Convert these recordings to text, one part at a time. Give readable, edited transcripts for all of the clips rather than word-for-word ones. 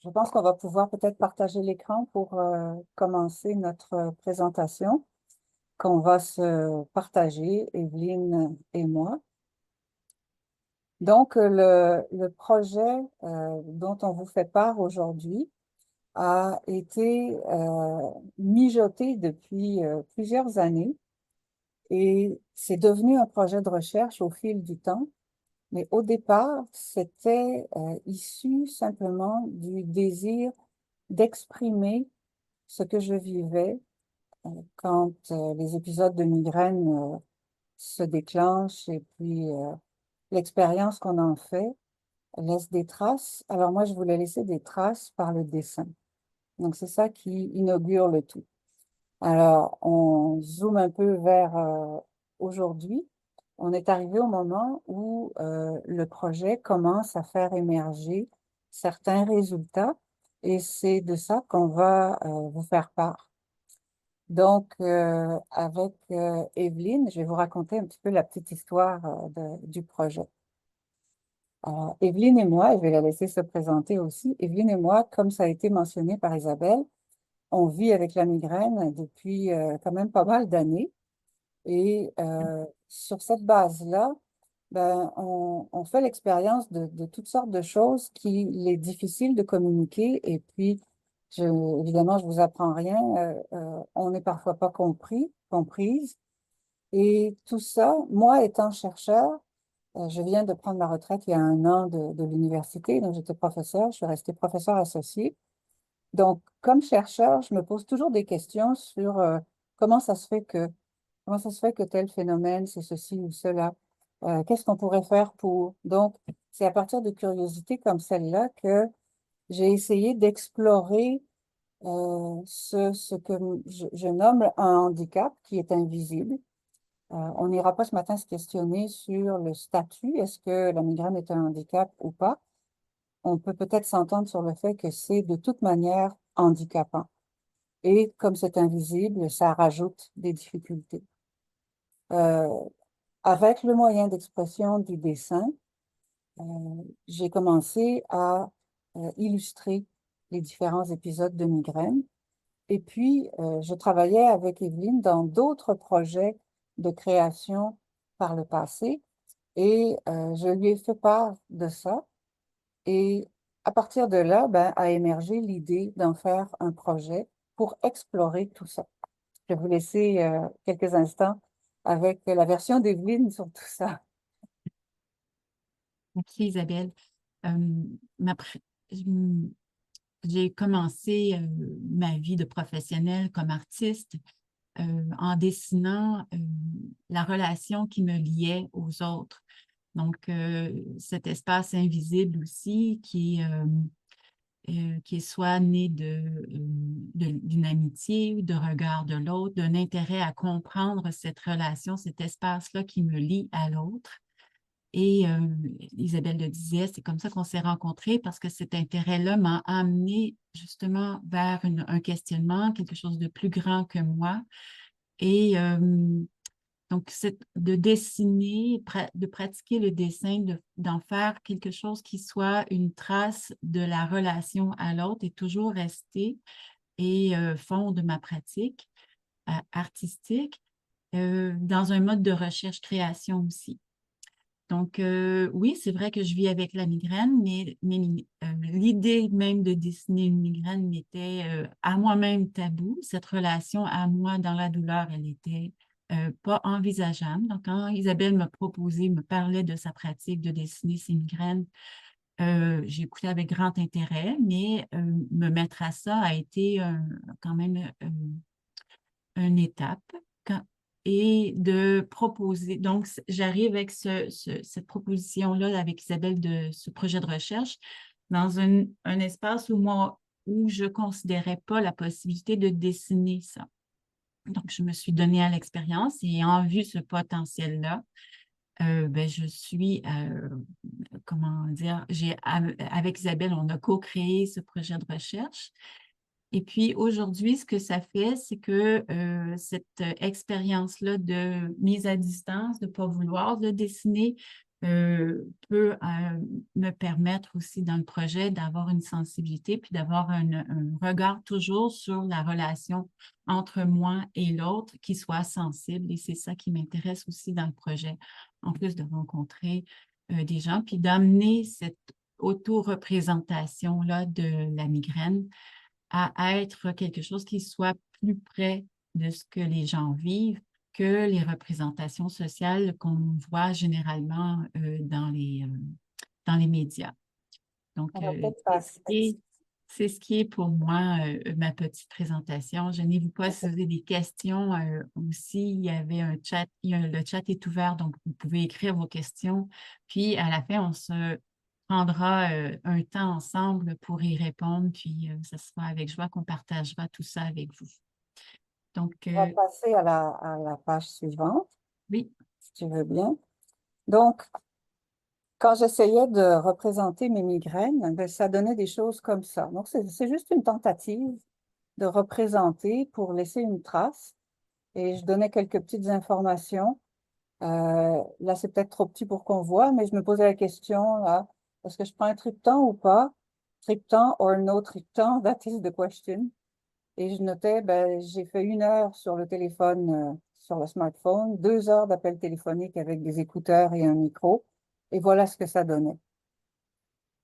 Je pense qu'on va pouvoir peut-être partager l'écran pour commencer notre présentation, qu'on va se partager, Evelyne et moi. Donc, le projet dont on vous fait part aujourd'hui a été mijoté depuis plusieurs années et c'est devenu un projet de recherche au fil du temps. Mais au départ, c'était issu simplement du désir d'exprimer ce que je vivais quand les épisodes de migraine se déclenchent et puis l'expérience qu'on en fait laisse des traces. Alors moi, je voulais laisser des traces par le dessin. Donc c'est ça qui inaugure le tout. Alors, on zoome un peu vers aujourd'hui. On est arrivé au moment où le projet commence à faire émerger certains résultats et c'est de ça qu'on va vous faire part. Donc, avec Evelyne, je vais vous raconter un petit peu la petite histoire du projet. Alors, Evelyne et moi, je vais la laisser se présenter aussi. Evelyne et moi, comme ça a été mentionné par Isabelle, on vit avec la migraine depuis quand même pas mal d'années. Et sur cette base-là, ben, on fait l'expérience de toutes sortes de choses qu'il est difficile de communiquer. Et puis, évidemment, je vous apprends rien. On n'est parfois pas comprise. Et tout ça, moi étant chercheur, je viens de prendre ma retraite il y a 1 an de l'université. Donc, j'étais professeur, je suis restée professeur associé. Donc, comme chercheur, je me pose toujours des questions sur comment ça se fait que, comment ça se fait que tel phénomène, c'est ceci ou cela. Qu'est-ce qu'on pourrait faire pour? Donc, c'est à partir de curiosités comme celle-là que j'ai essayé d'explorer ce que je nomme un handicap qui est invisible. On n'ira pas ce matin se questionner sur le statut, est-ce que la migraine est un handicap ou pas? On peut peut-être s'entendre sur le fait que c'est de toute manière handicapant. Et comme c'est invisible, ça rajoute des difficultés. Euh, Avec le moyen d'expression du dessin, euh, j'ai commencé à illustrer les différents épisodes de migraine. Et puis, je travaillais avec Evelyne dans d'autres projets de création par le passé et je lui ai fait part de ça. Et à partir de là, ben, a émergé l'idée d'en faire un projet pour explorer tout ça. Je vais vous laisser quelques instants avec la version d'Evelyne sur tout ça. Merci Isabelle. Euh, ma pr- hum, j'ai commencé ma vie de professionnelle comme artiste en dessinant la relation qui me liait aux autres. Donc, cet espace invisible aussi qui est soit né d'une amitié ou de regard de l'autre, d'un intérêt à comprendre cette relation, cet espace-là qui me lie à l'autre. Et Isabelle le disait, c'est comme ça qu'on s'est rencontrés parce que cet intérêt-là m'a amené justement vers un questionnement, quelque chose de plus grand que moi. Et donc, c'est de dessiner, de pratiquer le dessin, d'en faire quelque chose qui soit une trace de la relation à l'autre et toujours rester et fond de ma pratique artistique dans un mode de recherche-création aussi. Donc, oui, c'est vrai que je vis avec la migraine, mais l'idée même de dessiner une migraine m'était à moi-même tabou. Cette relation à moi dans la douleur, elle était pas envisageable. Donc, quand Isabelle m'a proposé, me parlait de sa pratique de dessiner ses migraines, j'ai écouté avec grand intérêt, mais me mettre à ça a été quand même une étape et de proposer. Donc, j'arrive avec cette proposition-là avec Isabelle de ce projet de recherche dans un espace où je ne considérais pas la possibilité de dessiner ça. Donc, je me suis donnée à l'expérience et en vue ce potentiel-là, ben, je suis, comment dire, avec Isabelle, on a co-créé ce projet de recherche. Et puis aujourd'hui, ce que ça fait, c'est que cette expérience-là de mise à distance, de ne pas vouloir de dessiner, peut me permettre aussi dans le projet d'avoir une sensibilité puis d'avoir un regard toujours sur la relation entre moi et l'autre qui soit sensible. Et c'est ça qui m'intéresse aussi dans le projet, en plus de rencontrer des gens, puis d'amener cette auto-représentation-là de la migraine à être quelque chose qui soit plus près de ce que les gens vivent que les représentations sociales qu'on voit généralement dans les médias. Donc, Alors, peut-être passer. c'est ce qui est pour moi ma petite présentation. Je n'ai pas si vous avez des questions aussi. Il y avait un chat, le chat est ouvert, donc vous pouvez écrire vos questions. Puis à la fin, on se prendra un temps ensemble pour y répondre. Puis ce sera avec joie qu'on partagera tout ça avec vous. Donc, On va passer à la page suivante, oui. si tu veux bien. Donc, quand j'essayais de représenter mes migraines, ben, ça donnait des choses comme ça. Donc, c'est juste une tentative de représenter pour laisser une trace. Et je donnais quelques petites informations. Là, c'est peut-être trop petit pour qu'on voit, mais je me posais la question, là, est-ce que je prends un triptan ou pas? Triptan or no triptan, that is the question. Et je notais, ben, j'ai fait 1 heure sur le téléphone, sur le smartphone, 2 heures d'appel téléphonique avec des écouteurs et un micro. Et voilà ce que ça donnait.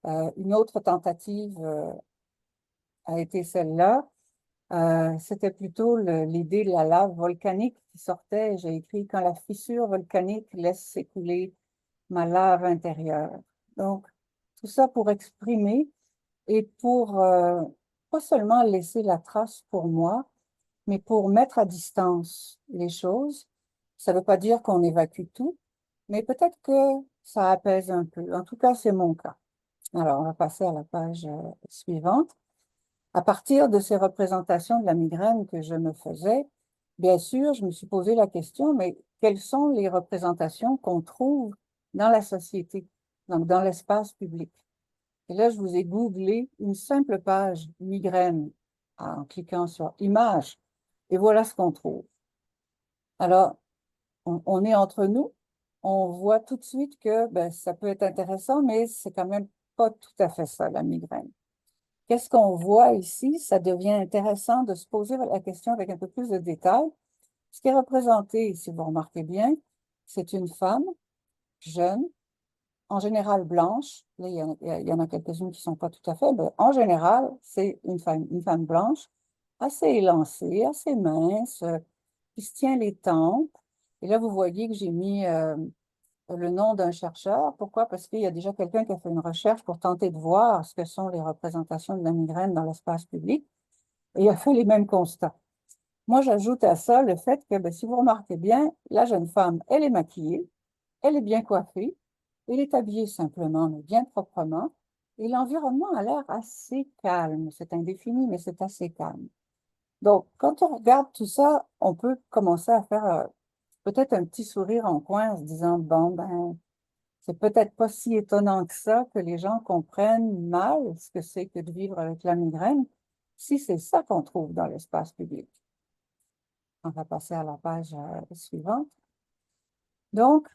Une autre tentative a été celle-là. C'était plutôt l'idée de la lave volcanique qui sortait. J'ai écrit quand la fissure volcanique laisse s'écouler ma lave intérieure. Donc, tout ça pour exprimer et pour pas seulement laisser la trace pour moi, mais pour mettre à distance les choses. Ça ne veut pas dire qu'on évacue tout, mais peut-être que ça apaise un peu. En tout cas, c'est mon cas. Alors, on va passer à la page suivante. À partir de ces représentations de la migraine que je me faisais, bien sûr, je me suis posé la question, mais quelles sont les représentations qu'on trouve dans la société, donc dans l'espace public? Et là, je vous ai googlé une simple page migraine en cliquant sur images, et voilà ce qu'on trouve. Alors, on est entre nous, on voit tout de suite que ben, ça peut être intéressant, mais c'est quand même pas tout à fait ça, la migraine. Qu'est-ce qu'on voit ici? Ça devient intéressant de se poser la question avec un peu plus de détails. Ce qui est représenté, si vous remarquez bien, c'est une femme jeune, en général blanche. Là, il y en a quelques-unes qui ne sont pas tout à fait, mais en général, c'est une femme blanche, assez élancée, assez mince, qui se tient les tempes. Et là, vous voyez que j'ai mis le nom d'un chercheur. Pourquoi? Parce qu'il y a déjà quelqu'un qui a fait une recherche pour tenter de voir ce que sont les représentations de la migraine dans l'espace public et il a fait les mêmes constats. Moi, j'ajoute à ça le fait que, ben, si vous remarquez bien, la jeune femme, elle est maquillée, elle est bien coiffée, elle est habillée simplement, mais bien proprement, et l'environnement a l'air assez calme. C'est indéfini, mais c'est assez calme. Donc, quand on regarde tout ça, on peut commencer à faire peut-être un petit sourire en coin en se disant, bon, ben, c'est peut-être pas si étonnant que ça que les gens comprennent mal ce que c'est que de vivre avec la migraine, si c'est ça qu'on trouve dans l'espace public. On va passer à la page suivante. Donc,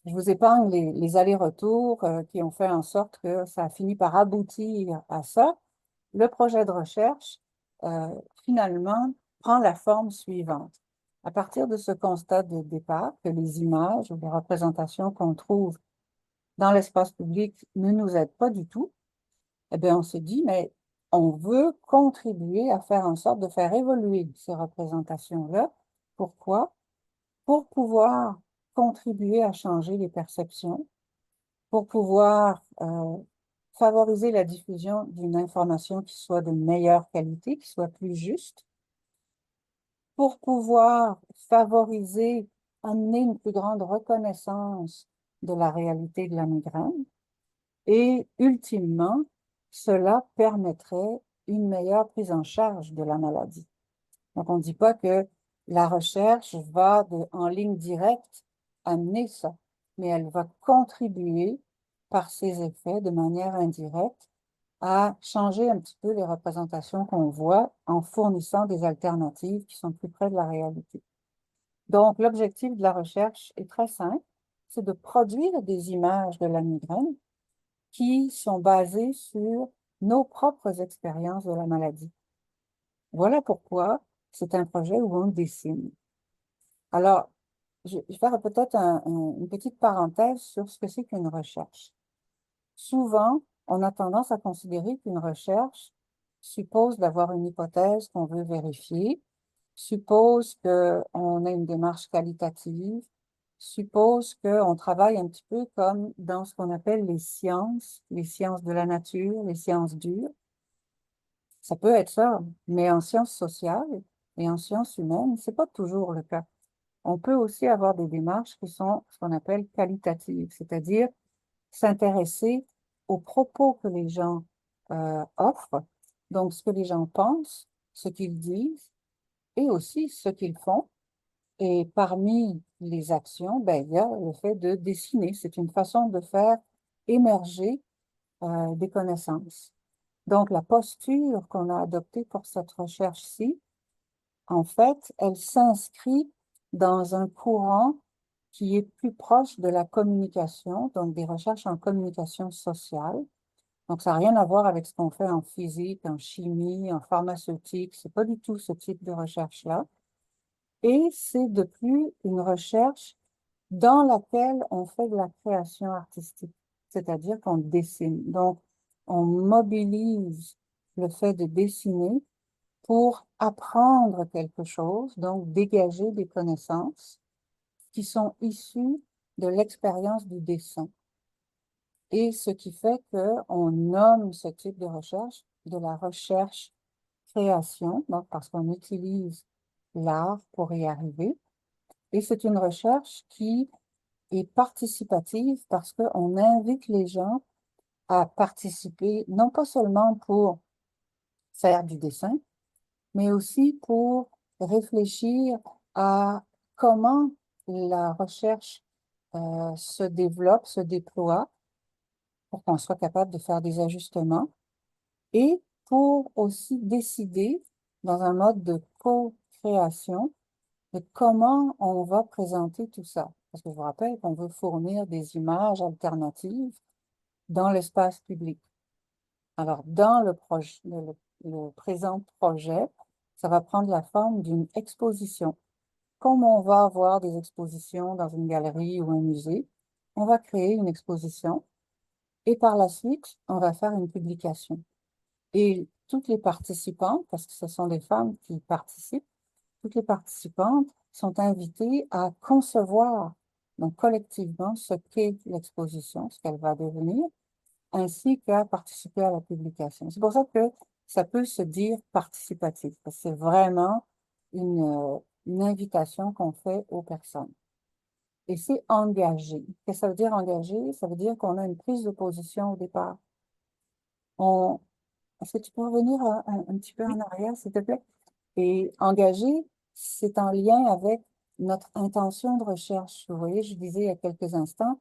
je vous épargne les allers-retours qui ont fait en sorte que ça a fini par aboutir à ça. Le projet de recherche, finalement, prend la forme suivante. À partir de ce constat de départ, que les images ou les représentations qu'on trouve dans l'espace public ne nous aident pas du tout, eh bien, on se dit, mais on veut contribuer à faire en sorte de faire évoluer ces représentations-là. Pourquoi? Pour pouvoir contribuer à changer les perceptions, pour pouvoir favoriser la diffusion d'une information qui soit de meilleure qualité, qui soit plus juste, pour pouvoir favoriser, amener une plus grande reconnaissance de la réalité de la migraine. Et ultimement, cela permettrait une meilleure prise en charge de la maladie. Donc, on ne dit pas que la recherche va en ligne directe amener ça, mais elle va contribuer par ses effets de manière indirecte à changer un petit peu les représentations qu'on voit en fournissant des alternatives qui sont plus près de la réalité. Donc, l'objectif de la recherche est très simple, c'est de produire des images de la migraine qui sont basées sur nos propres expériences de la maladie. Voilà pourquoi c'est un projet où on dessine. Alors, je vais faire peut-être une petite parenthèse sur ce que c'est qu'une recherche. Souvent, on a tendance à considérer qu'une recherche suppose d'avoir une hypothèse qu'on veut vérifier, suppose qu'on a une démarche qualitative, suppose qu'on travaille un petit peu comme dans ce qu'on appelle les sciences de la nature, les sciences dures. Ça peut être ça, mais en sciences sociales et en sciences humaines, c'est pas toujours le cas. On peut aussi avoir des démarches qui sont ce qu'on appelle qualitatives, c'est-à-dire s'intéresser aux propos que les gens offrent, donc ce que les gens pensent, ce qu'ils disent et aussi ce qu'ils font. Et parmi les actions, ben, il y a le fait de dessiner. C'est une façon de faire émerger des connaissances. Donc, la posture qu'on a adoptée pour cette recherche-ci, en fait, elle s'inscrit dans un courant qui est plus proche de la communication, donc des recherches en communication sociale. Donc, ça n'a rien à voir avec ce qu'on fait en physique, en chimie, en pharmaceutique. C'est pas du tout ce type de recherche-là. Et c'est de plus une recherche dans laquelle on fait de la création artistique, c'est-à-dire qu'on dessine. Donc, on mobilise le fait de dessiner pour apprendre quelque chose, donc dégager des connaissances qui sont issues de l'expérience du dessin. Et ce qui fait qu'on nomme ce type de recherche de la recherche-création, donc parce qu'on utilise l'art pour y arriver. Et c'est une recherche qui est participative parce qu'on invite les gens à participer, non pas seulement pour faire du dessin, mais aussi pour réfléchir à comment la recherche se développe, se déploie, pour qu'on soit capable de faire des ajustements et pour aussi décider dans un mode de co-création de comment on va présenter tout ça. Parce que je vous rappelle qu'on veut fournir des images alternatives dans l'espace public. Alors, dans le présent projet, ça va prendre la forme d'une exposition. Comme on va avoir des expositions dans une galerie ou un musée, on va créer une exposition et par la suite, on va faire une publication. Et toutes les participantes, parce que ce sont des femmes qui participent, toutes les participantes sont invitées à concevoir, donc collectivement, ce qu'est l'exposition, ce qu'elle va devenir, ainsi qu'à participer à la publication. C'est pour ça que ça peut se dire participatif, parce que c'est vraiment une invitation qu'on fait aux personnes. Et c'est engagé. Qu'est-ce que ça veut dire engagé? Ça veut dire qu'on a une prise de position au départ. On... Est-ce que tu peux revenir un petit peu en arrière, s'il te plaît? Et engagé, c'est en lien avec notre intention de recherche. Vous voyez, je disais il y a quelques instants,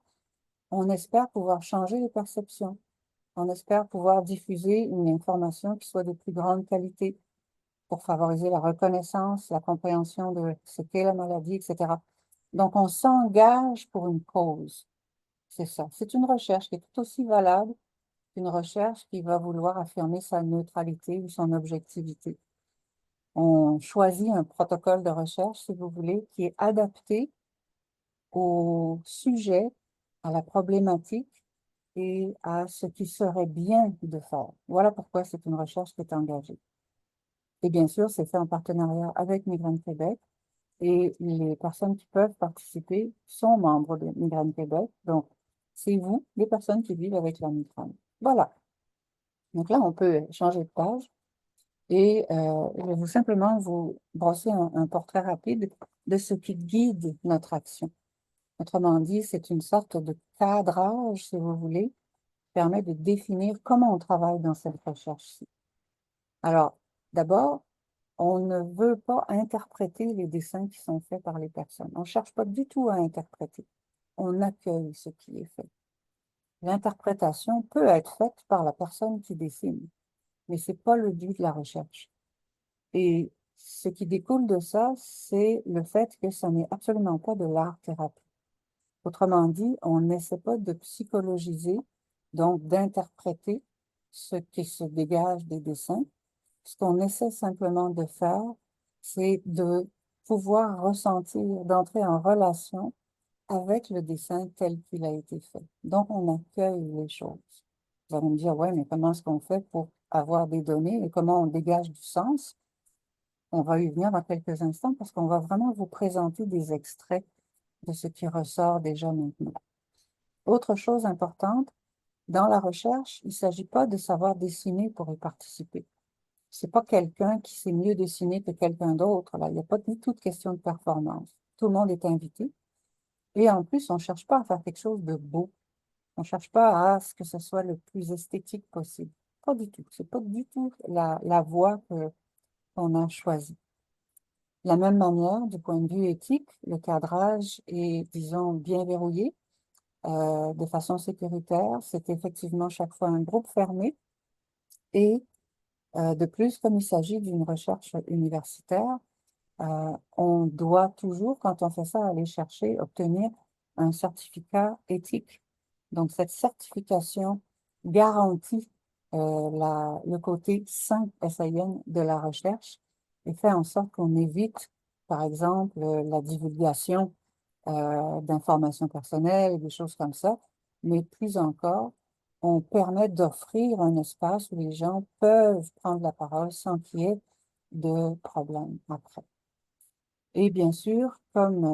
on espère pouvoir changer les perceptions. On espère pouvoir diffuser une information qui soit de plus grande qualité pour favoriser la reconnaissance, la compréhension de ce qu'est la maladie, etc. Donc, on s'engage pour une cause. C'est ça. C'est une recherche qui est tout aussi valable qu'une recherche qui va vouloir affirmer sa neutralité ou son objectivité. On choisit un protocole de recherche, si vous voulez, qui est adapté au sujet, à la problématique et à ce qui serait bien de faire. Voilà pourquoi c'est une recherche qui est engagée. Et bien sûr, c'est fait en partenariat avec Migraine Québec et les personnes qui peuvent participer sont membres de Migraine Québec. Donc, c'est vous, les personnes qui vivent avec la migraine. Voilà. Donc là, on peut changer de page et je vais simplement vous brosser un portrait rapide de ce qui guide notre action. Autrement dit, c'est une sorte de cadrage, si vous voulez, qui permet de définir comment on travaille dans cette recherche-ci. Alors, d'abord, on ne veut pas interpréter les dessins qui sont faits par les personnes. On ne cherche pas du tout à interpréter. On accueille ce qui est fait. L'interprétation peut être faite par la personne qui dessine, mais ce n'est pas le but de la recherche. Et ce qui découle de ça, c'est le fait que ça n'est absolument pas de l'art-thérapie. Autrement dit, on n'essaie pas de psychologiser, donc d'interpréter ce qui se dégage des dessins. Ce qu'on essaie simplement de faire, c'est de pouvoir ressentir, d'entrer en relation avec le dessin tel qu'il a été fait. Donc, on accueille les choses. Vous allez me dire, ouais, mais comment est-ce qu'on fait pour avoir des données et comment on dégage du sens? On va y venir dans quelques instants parce qu'on va vraiment vous présenter des extraits de ce qui ressort déjà maintenant. Autre chose importante, dans la recherche, il ne s'agit pas de savoir dessiner pour y participer. C'est pas quelqu'un qui sait mieux dessiner que quelqu'un d'autre. Là. Il n'y a pas du tout de question de performance. Tout le monde est invité. Et en plus, on ne cherche pas à faire quelque chose de beau. On ne cherche pas à ce que ce soit le plus esthétique possible. Pas du tout. C'est pas du tout la voie qu'on a choisie. De la même manière, du point de vue éthique, le cadrage est, disons, bien verrouillé, de façon sécuritaire. C'est effectivement chaque fois un groupe fermé. Et de plus, comme il s'agit d'une recherche universitaire, on doit toujours, quand on fait ça, aller chercher, obtenir un certificat éthique. Donc, cette certification garantit le côté sain, SAIN, de la recherche et fait en sorte qu'on évite, par exemple, la divulgation d'informations personnelles, des choses comme ça, mais plus encore, on permet d'offrir un espace où les gens peuvent prendre la parole sans qu'il y ait de problème après. Et bien sûr, comme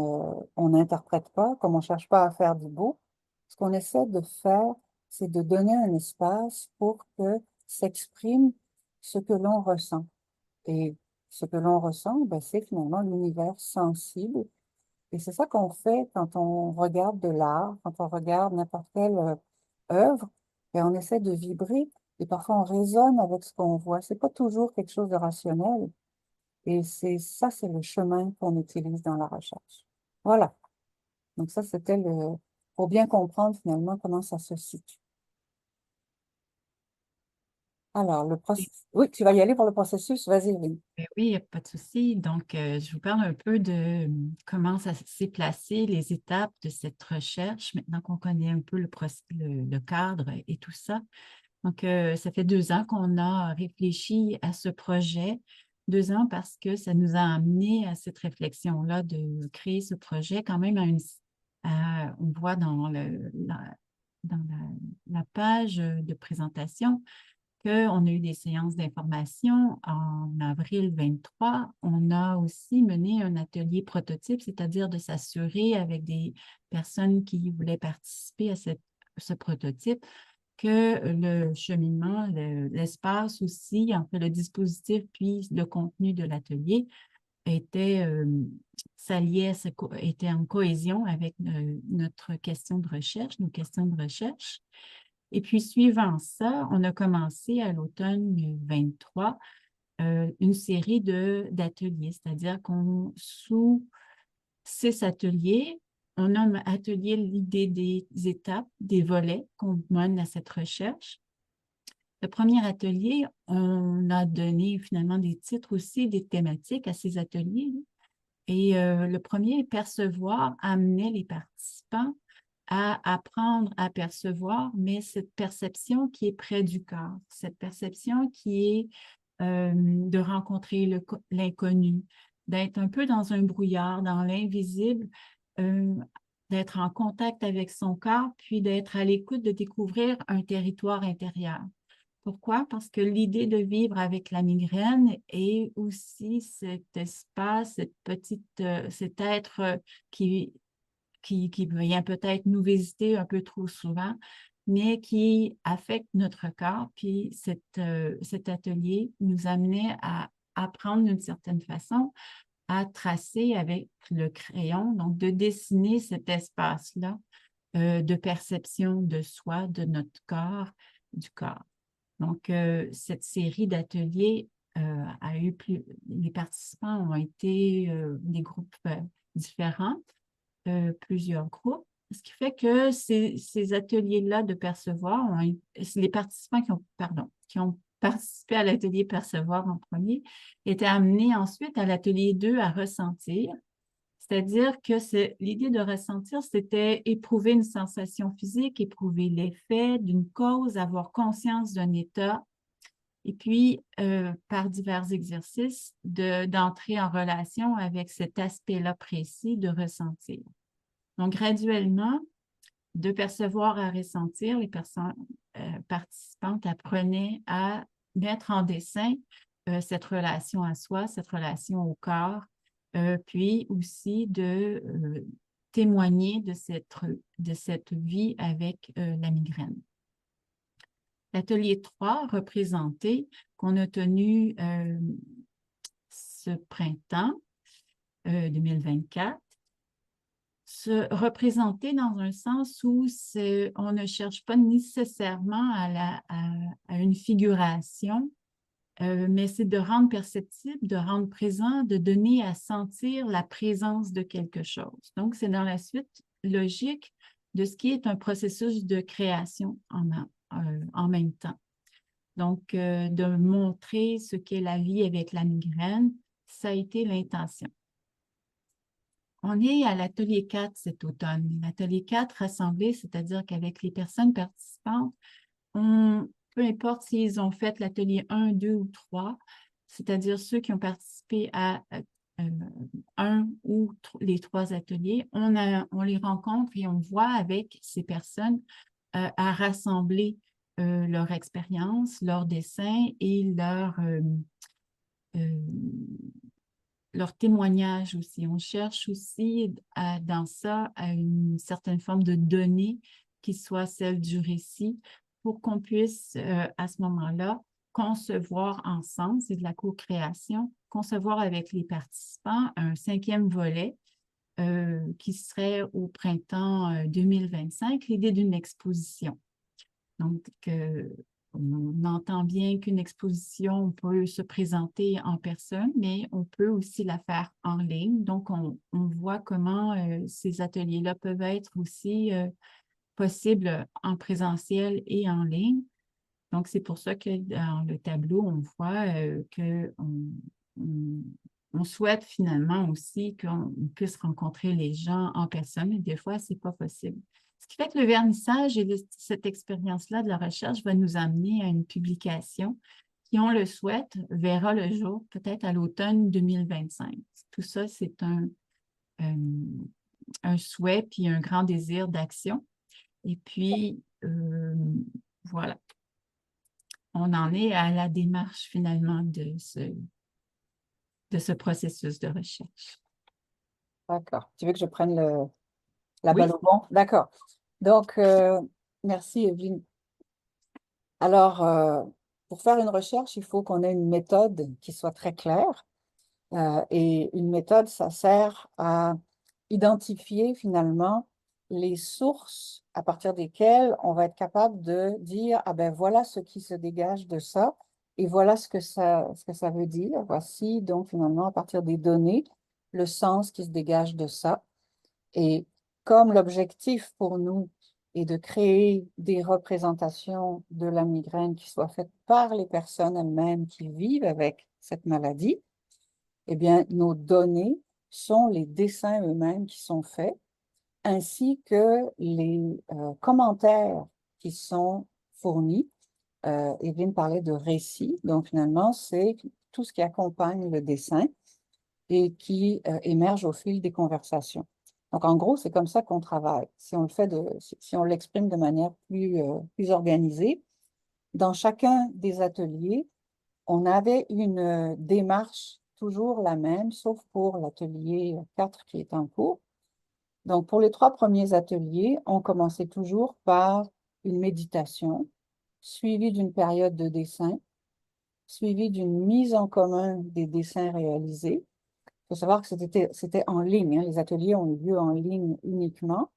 on n'interprète pas, comme on ne cherche pas à faire du beau, ce qu'on essaie de faire, c'est de donner un espace pour que s'exprime ce que l'on ressent. Et ce que l'on ressent, ben, c'est finalement l'univers sensible. Et c'est ça qu'on fait quand on regarde de l'art, quand on regarde n'importe quelle œuvre, et on essaie de vibrer. Et parfois, on résonne avec ce qu'on voit. C'est pas toujours quelque chose de rationnel. Et c'est le chemin qu'on utilise dans la recherche. Voilà. Donc ça, c'était pour bien comprendre finalement comment ça se situe. Alors, oui, tu vas y aller pour le processus. Vas-y, Lynn. Oui, il n'y a pas de souci. Donc, je vous parle un peu de comment ça s'est placé, les étapes de cette recherche, maintenant qu'on connaît un peu le cadre et tout ça. Donc, ça fait 2 ans qu'on a réfléchi à ce projet. 2 ans parce que ça nous a amené à cette réflexion-là de créer ce projet quand même on voit dans la page de présentation qu'on a eu des séances d'information en avril 23. On a aussi mené un atelier prototype, c'est-à-dire de s'assurer avec des personnes qui voulaient participer à ce prototype que le cheminement, l'espace aussi, en fait, le dispositif puis le contenu de l'atelier était, était en cohésion avec notre question de recherche, nos questions de recherche. Et puis, suivant ça, on a commencé à l'automne 23 une série d'ateliers, c'est-à-dire qu'on, sous 6 ateliers, on a un atelier l'idée des étapes, des volets qu'on mène à cette recherche. Le premier atelier, on a donné finalement des titres aussi, des thématiques à ces ateliers. Et le premier, percevoir, amener les participants à apprendre à percevoir, mais cette perception qui est près du corps, cette perception qui est de rencontrer l'inconnu, d'être un peu dans un brouillard, dans l'invisible, euh, d'être en contact avec son corps, puis d'être à l'écoute de découvrir un territoire intérieur. Pourquoi? Parce que l'idée de vivre avec la migraine est aussi cet espace, cet être qui vient peut-être nous visiter un peu trop souvent, mais qui affecte notre corps. Puis cet atelier nous amenait à apprendre d'une certaine façon à tracer avec le crayon, donc de dessiner cet espace-là de perception de soi, de notre corps, du corps. Donc, cette série d'ateliers a eu les participants ont été des groupes différents, plusieurs groupes, ce qui fait que ces ateliers-là de percevoir, les participants qui ont participé à l'atelier percevoir en premier, étaient amenés ensuite à l'atelier 2 à ressentir, C'est-à-dire que l'idée de ressentir, c'était éprouver une sensation physique, éprouver l'effet d'une cause, avoir conscience d'un état, et puis, par divers exercices, d'entrer en relation avec cet aspect-là précis de ressentir. Donc, graduellement, de percevoir à ressentir, les personnes participantes apprenaient à mettre en dessin cette relation à soi, cette relation au corps, puis aussi de témoigner de cette vie avec la migraine. L'atelier 3 représenté, qu'on a tenu ce printemps 2024, se représenter dans un sens où on ne cherche pas nécessairement à une figuration, mais c'est de rendre perceptible, de rendre présent, de donner à sentir la présence de quelque chose. Donc, c'est dans la suite logique de ce qui est un processus de création en même temps. Donc, de montrer ce qu'est la vie avec la migraine, ça a été l'intention. On est à l'atelier 4 cet automne. L'atelier 4 rassemblé, c'est-à-dire qu'avec les personnes participantes, peu importe s'ils ont fait l'atelier 1, 2 ou 3, c'est-à-dire ceux qui ont participé à un ou les 3 ateliers, on les rencontre et on voit avec ces personnes à rassembler leur expérience, leur dessin et leur témoignage aussi. On cherche aussi dans ça à une certaine forme de données qui soit celle du récit pour qu'on puisse à ce moment-là concevoir ensemble, c'est de la co-création, concevoir avec les participants un 5e volet qui serait au printemps 2025, l'idée d'une exposition. Donc, on entend bien qu'une exposition peut se présenter en personne, mais on peut aussi la faire en ligne. Donc, on voit comment ces ateliers-là peuvent être aussi possibles en présentiel et en ligne. Donc, c'est pour ça que dans le tableau, on voit qu'on souhaite finalement aussi qu'on puisse rencontrer les gens en personne, mais des fois, ce n'est pas possible. Ce qui fait que le vernissage et cette expérience-là de la recherche va nous amener à une publication qui, on le souhaite, verra le jour peut-être à l'automne 2025. Tout ça, c'est un souhait puis un grand désir d'action. Et puis, voilà. On en est à la démarche finalement de ce processus de recherche. D'accord. Tu veux que je prenne la Oui, balle au bon? D'accord. Donc, merci Evelyne. Alors, pour faire une recherche, il faut qu'on ait une méthode qui soit très claire. Et une méthode, ça sert à identifier finalement les sources à partir desquelles on va être capable de dire, ah ben voilà ce qui se dégage de ça, et voilà ce que ça veut dire. Voici donc finalement à partir des données, le sens qui se dégage de ça. Et comme l'objectif pour nous est de créer des représentations de la migraine qui soient faites par les personnes elles-mêmes qui vivent avec cette maladie, eh bien, nos données sont les dessins eux-mêmes qui sont faits, ainsi que les commentaires qui sont fournis. Evelyne parlait de récits, donc finalement, c'est tout ce qui accompagne le dessin et qui émerge au fil des conversations. Donc, en gros, c'est comme ça qu'on travaille. Si on le fait si on l'exprime de manière plus organisée, dans chacun des ateliers, on avait une démarche toujours la même, sauf pour l'atelier 4 qui est en cours. Donc, pour les 3 premiers ateliers, on commençait toujours par une méditation, suivie d'une période de dessin, suivie d'une mise en commun des dessins réalisés. Il faut savoir que c'était en ligne, hein. Les ateliers ont eu lieu en ligne uniquement.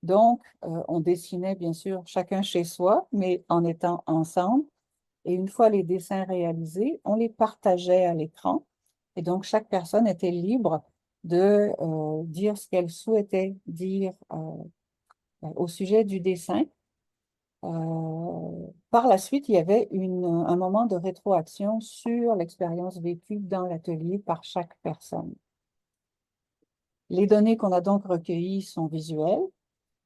Donc, on dessinait bien sûr chacun chez soi, mais en étant ensemble. Et une fois les dessins réalisés, on les partageait à l'écran. Et donc, chaque personne était libre de dire ce qu'elle souhaitait dire au sujet du dessin. Par la suite, il y avait un moment de rétroaction sur l'expérience vécue dans l'atelier par chaque personne. Les données qu'on a donc recueillies sont visuelles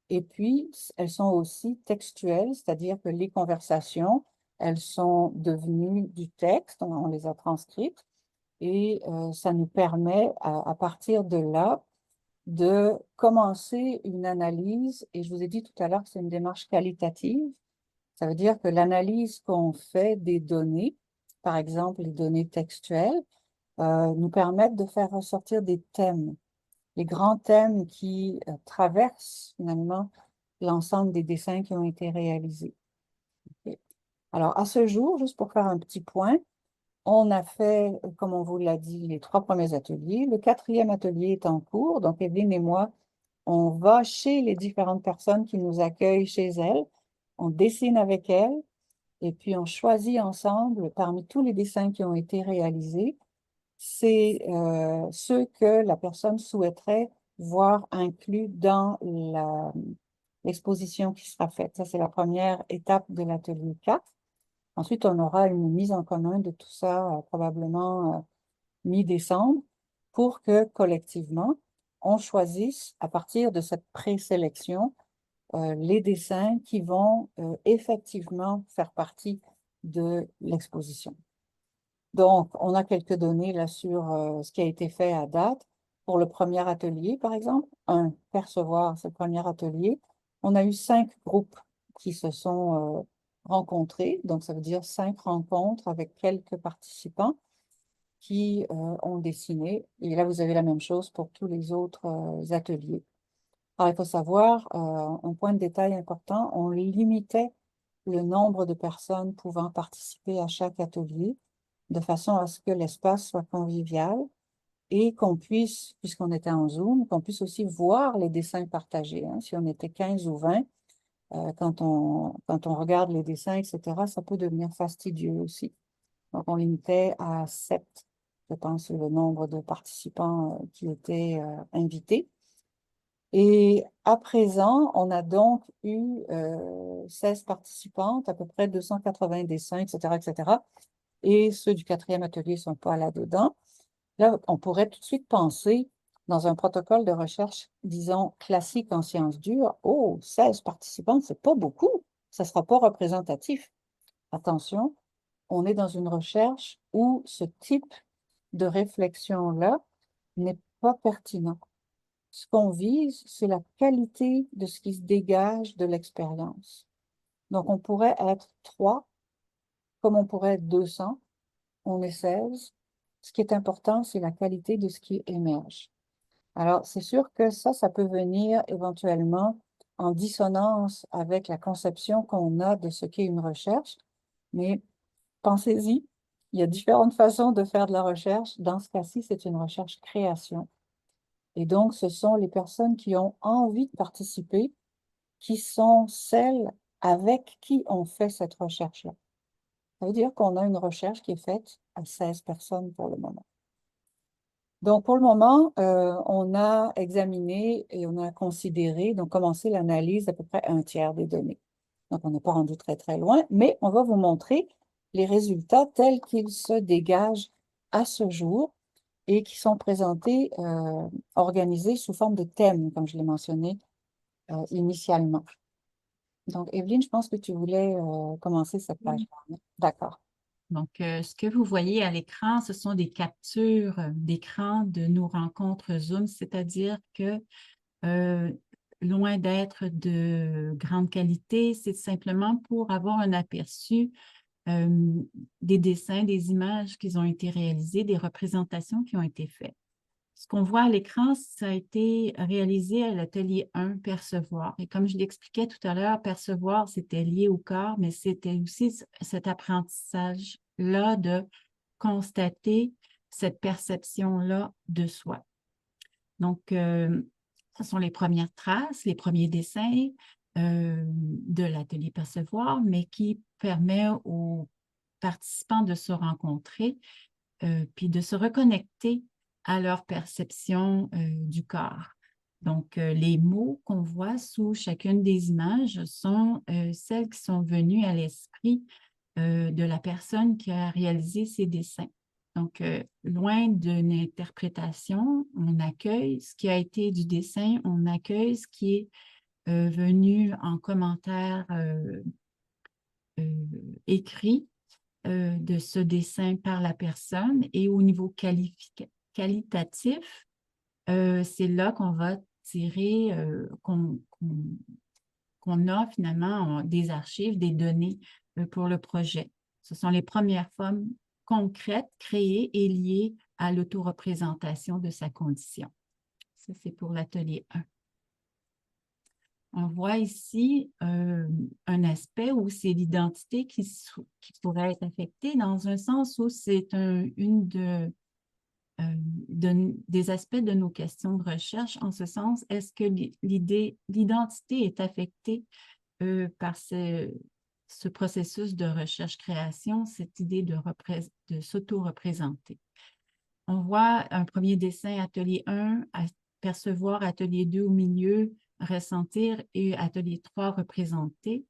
et puis elles sont aussi textuelles, c'est-à-dire que les conversations, elles sont devenues du texte, on les a transcrites et ça nous permet à partir de là de commencer une analyse, et je vous ai dit tout à l'heure que c'est une démarche qualitative. Ça veut dire que l'analyse qu'on fait des données, par exemple les données textuelles, nous permettent de faire ressortir des thèmes, les grands thèmes qui traversent finalement l'ensemble des dessins qui ont été réalisés. Ok. Alors, à ce jour, juste pour faire un petit point, on a fait, comme on vous l'a dit, les 3 premiers ateliers. Le 4e atelier est en cours, donc Evelyne et moi, on va chez les différentes personnes qui nous accueillent chez elles, on dessine avec elles, et puis on choisit ensemble, parmi tous les dessins qui ont été réalisés, c'est ceux que la personne souhaiterait voir inclus dans l'exposition qui sera faite. Ça, c'est la première étape de l'atelier 4. Ensuite, on aura une mise en commun de tout ça, probablement mi-décembre, pour que collectivement, on choisisse à partir de cette présélection les dessins qui vont effectivement faire partie de l'exposition. Donc, on a quelques données là sur ce qui a été fait à date. Pour le premier atelier, par exemple, percevoir, c'est le premier atelier, on a eu 5 groupes qui se sont rencontrés. Donc, ça veut dire 5 rencontres avec quelques participants qui ont dessiné. Et là, vous avez la même chose pour tous les autres ateliers. Alors, il faut savoir, un point de détail important, on limitait le nombre de personnes pouvant participer à chaque atelier de façon à ce que l'espace soit convivial et qu'on puisse, puisqu'on était en Zoom, qu'on puisse aussi voir les dessins partagés. Hein. Si on était 15 ou 20, quand on regarde les dessins, etc., ça peut devenir fastidieux aussi. Donc, on limitait à 7, je pense, le nombre de participants qui étaient invités. Et à présent, on a donc eu 16 participantes, à peu près 280 dessins, etc., etc. Et ceux du 4e atelier ne sont pas là-dedans. Là, on pourrait tout de suite penser, dans un protocole de recherche, disons, classique en sciences dures, oh, 16 participants, c'est pas beaucoup, ça ne sera pas représentatif. Attention, on est dans une recherche où ce type de réflexion-là n'est pas pertinent. Ce qu'on vise, c'est la qualité de ce qui se dégage de l'expérience. Donc, on pourrait être 3, comme on pourrait être 200, on est 16. Ce qui est important, c'est la qualité de ce qui émerge. Alors, c'est sûr que ça peut venir éventuellement en dissonance avec la conception qu'on a de ce qu'est une recherche, mais pensez-y, il y a différentes façons de faire de la recherche. Dans ce cas-ci, c'est une recherche création. Et donc, ce sont les personnes qui ont envie de participer qui sont celles avec qui on fait cette recherche-là. Ça veut dire qu'on a une recherche qui est faite à 16 personnes pour le moment. Donc, pour le moment, on a examiné et on a considéré, donc commencé l'analyse d'à peu près 1/3 des données. Donc, on n'est pas rendu très, très loin, mais on va vous montrer les résultats tels qu'ils se dégagent à ce jour et qui sont présentés, organisés sous forme de thèmes, comme je l'ai mentionné initialement. Donc, Evelyne, je pense que tu voulais commencer cette page-là. D'accord. Donc, ce que vous voyez à l'écran, ce sont des captures d'écran de nos rencontres Zoom, c'est-à-dire que loin d'être de grande qualité, c'est simplement pour avoir un aperçu des dessins, des images qui ont été réalisées, des représentations qui ont été faites. Ce qu'on voit à l'écran, ça a été réalisé à l'atelier 1, percevoir. Et comme je l'expliquais tout à l'heure, percevoir, c'était lié au corps, mais c'était aussi cet apprentissage-là de constater cette perception-là de soi. Donc, ce sont les premières traces, les premiers dessins de l'atelier percevoir, mais qui permet aux participants de se rencontrer puis de se reconnecter à leur perception du corps. Donc, les mots qu'on voit sous chacune des images sont celles qui sont venues à l'esprit de la personne qui a réalisé ces dessins. Donc, loin d'une interprétation, on accueille ce qui a été du dessin, on accueille ce qui est venu en commentaire écrit de ce dessin par la personne et au niveau qualitatif, c'est là qu'on va tirer, qu'on a finalement des archives, des données pour le projet. Ce sont les premières formes concrètes créées et liées à l'autoreprésentation de sa condition. Ça, c'est pour l'atelier 1. On voit ici un aspect où c'est l'identité qui pourrait être affectée dans un sens où c'est une des aspects de nos questions de recherche. En ce sens, est-ce que l'identité est affectée par ce processus de recherche-création, cette idée de s'auto-représenter? On voit un premier dessin, atelier 1, percevoir, atelier 2 au milieu, ressentir, et atelier 3, représenter.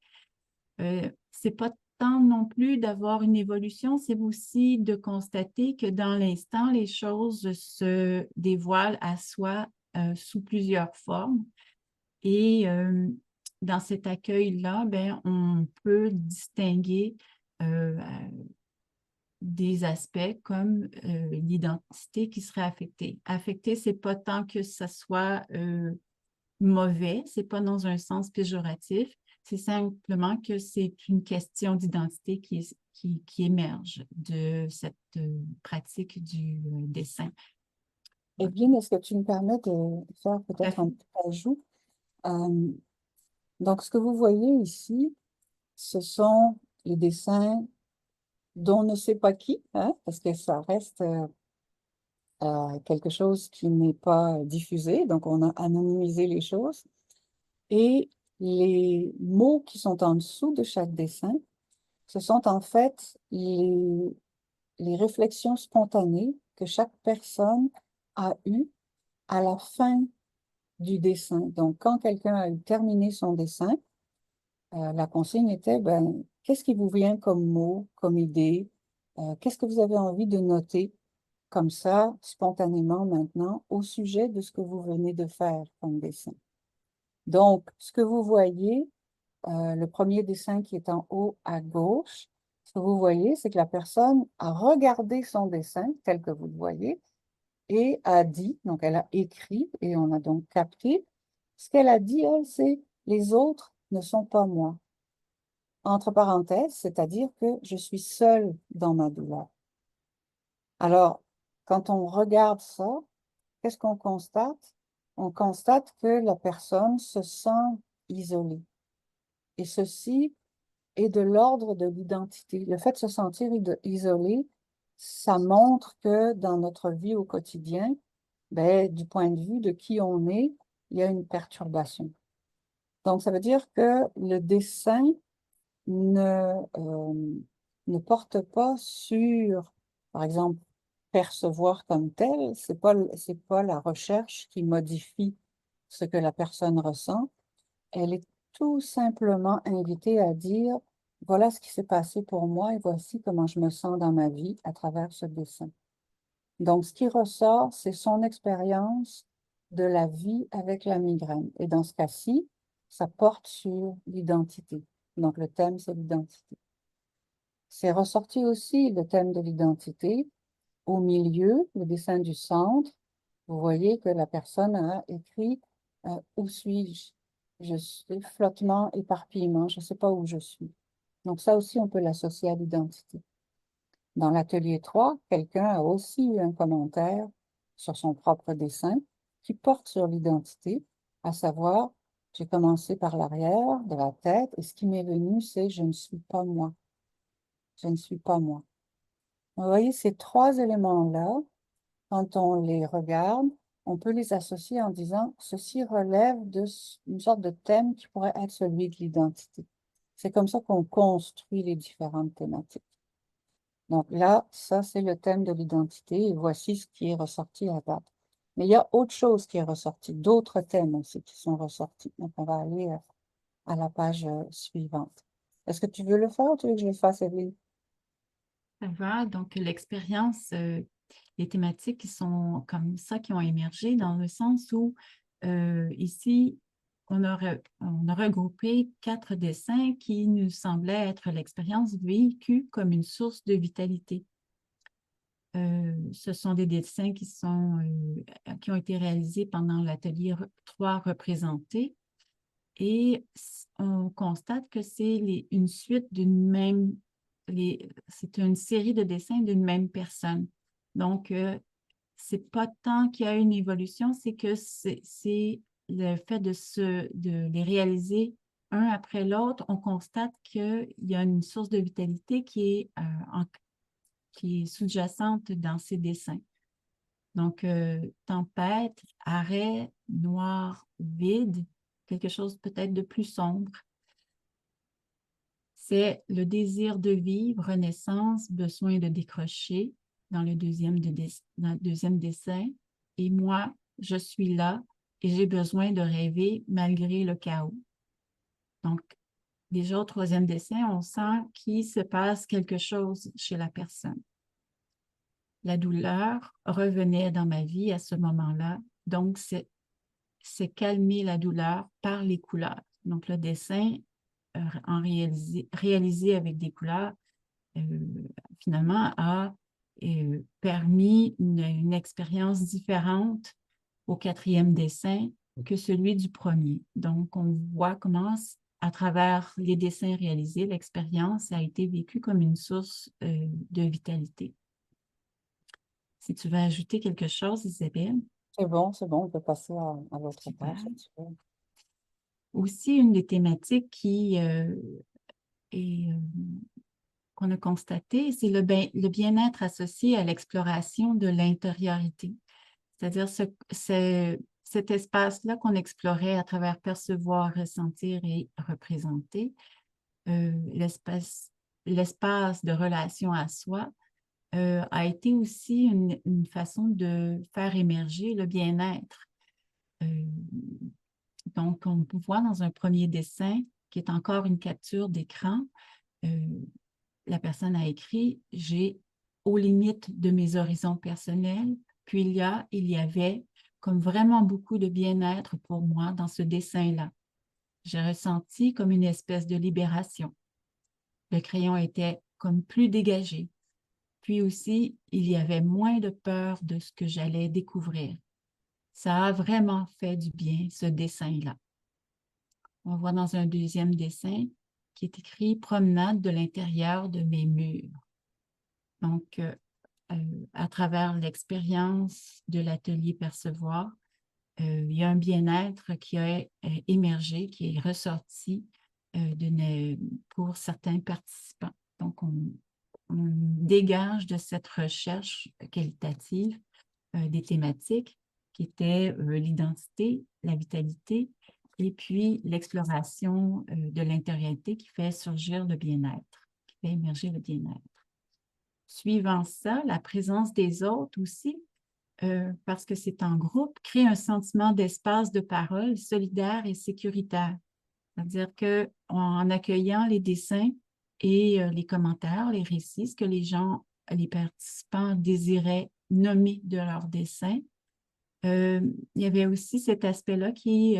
C'est pas tant non plus d'avoir une évolution, c'est aussi de constater que dans l'instant, les choses se dévoilent à soi sous plusieurs formes. Et dans cet accueil-là, ben, on peut distinguer des aspects comme l'identité qui serait affectée. Affectée, c'est pas tant que ça soit mauvais, c'est pas dans un sens péjoratif, c'est simplement que c'est une question d'identité qui émerge de cette pratique du dessin. Evelyne, est-ce que tu me permets de faire peut-être un petit ajout? Donc, ce que vous voyez ici, ce sont les dessins dont ne sait pas qui, hein, parce que ça reste quelque chose qui n'est pas diffusé, donc on a anonymisé les choses. Et les mots qui sont en dessous de chaque dessin, ce sont en fait les réflexions spontanées que chaque personne a eues à la fin du dessin. Donc, quand quelqu'un a terminé son dessin, la consigne était, ben, qu'est-ce qui vous vient comme mot, comme idée? Qu'est-ce que vous avez envie de noter comme ça, spontanément maintenant, au sujet de ce que vous venez de faire comme dessin? Donc, ce que vous voyez, le premier dessin qui est en haut à gauche, ce que vous voyez, c'est que la personne a regardé son dessin tel que vous le voyez et a dit, donc elle a écrit et on a donc capté, ce qu'elle a dit, elle, c'est les autres ne sont pas moi. Entre parenthèses, c'est-à-dire que je suis seule dans ma douleur. Alors, quand on regarde ça, qu'est-ce qu'on constate? On constate que la personne se sent isolée. Et ceci est de l'ordre de l'identité. Le fait de se sentir isolé, ça montre que dans notre vie au quotidien, ben, du point de vue de qui on est, il y a une perturbation. Donc, ça veut dire que le dessin ne porte pas sur, par exemple, percevoir comme tel, c'est pas la recherche qui modifie ce que la personne ressent. Elle est tout simplement invitée à dire, voilà ce qui s'est passé pour moi et voici comment je me sens dans ma vie à travers ce dessin. Donc, ce qui ressort, c'est son expérience de la vie avec la migraine. Et dans ce cas-ci, ça porte sur l'identité. Donc, le thème, c'est l'identité. C'est ressorti aussi le thème de l'identité. Au milieu, le dessin du centre, vous voyez que la personne a écrit où suis-je? Je suis flottement, éparpillement, je ne sais pas où je suis. Donc, ça aussi, on peut l'associer à l'identité. Dans l'atelier 3, quelqu'un a aussi eu un commentaire sur son propre dessin qui porte sur l'identité, à savoir, j'ai commencé par l'arrière de la tête et ce qui m'est venu, c'est je ne suis pas moi. Je ne suis pas moi. Vous voyez, ces trois éléments-là, quand on les regarde, on peut les associer en disant, ceci relève d'une sorte de thème qui pourrait être celui de l'identité. C'est comme ça qu'on construit les différentes thématiques. Donc là, ça, c'est le thème de l'identité et voici ce qui est ressorti à date. Mais il y a autre chose qui est ressorti, d'autres thèmes aussi qui sont ressortis. Donc, on va aller à la page suivante. Est-ce que tu veux le faire ou tu veux que je le fasse, Evelyne? Ça va. Donc, l'expérience, les thématiques qui sont comme ça, qui ont émergé dans le sens où ici, on a regroupé 4 dessins qui nous semblaient être l'expérience vécue comme une source de vitalité. Ce sont des dessins qui ont été réalisés pendant l'atelier 3 représenté et on constate que c'est une suite c'est une série de dessins d'une même personne. Donc, c'est pas tant qu'il y a une évolution, c'est que c'est le fait de les réaliser un après l'autre, on constate qu'il y a une source de vitalité qui est sous-jacente dans ces dessins. Donc, tempête, arrêt, noir, vide, quelque chose peut-être de plus sombre. C'est le désir de vivre, renaissance, besoin de décrocher dans le deuxième dessin. Et moi, je suis là et j'ai besoin de rêver malgré le chaos. Donc, déjà au troisième dessin, on sent qu'il se passe quelque chose chez la personne. La douleur revenait dans ma vie à ce moment-là. Donc, c'est calmer la douleur par les couleurs. Donc, le dessin réalisé avec des couleurs, finalement, a permis une expérience différente au quatrième dessin que celui du premier. Donc, on voit comment, à travers les dessins réalisés, l'expérience a été vécue comme une source de vitalité. Si tu veux ajouter quelque chose, Isabelle. C'est bon, on peut passer à l'autre Super. page. Si tu veux. Aussi, une des thématiques qu'on a constatées, c'est le bien-être associé à l'exploration de l'intériorité. C'est-à-dire cet espace-là qu'on explorait à travers percevoir, ressentir et représenter, l'espace de relation à soi, a été aussi une façon de faire émerger le bien-être. Donc, on voit dans un premier dessin, qui est encore une capture d'écran, la personne a écrit « J'ai aux limites de mes horizons personnels », puis il y avait comme vraiment beaucoup de bien-être pour moi dans ce dessin-là. J'ai ressenti comme une espèce de libération. Le crayon était comme plus dégagé. Puis aussi, il y avait moins de peur de ce que j'allais découvrir. Ça a vraiment fait du bien, ce dessin-là. On voit dans un deuxième dessin qui est écrit « Promenade de l'intérieur de mes murs ». Donc, à travers l'expérience de l'atelier Percevoir, il y a un bien-être qui a émergé, qui est ressorti pour certains participants. Donc, on dégage de cette recherche qualitative des thématiques qui étaient l'identité, la vitalité et puis l'exploration de l'intériorité qui fait surgir le bien-être, qui fait émerger le bien-être. Suivant ça, la présence des autres aussi, parce que c'est en groupe, crée un sentiment d'espace de parole solidaire et sécuritaire. C'est-à-dire qu'en accueillant les dessins et les commentaires, les récits, ce que les participants désiraient nommer de leurs dessins, il y avait aussi cet aspect-là qui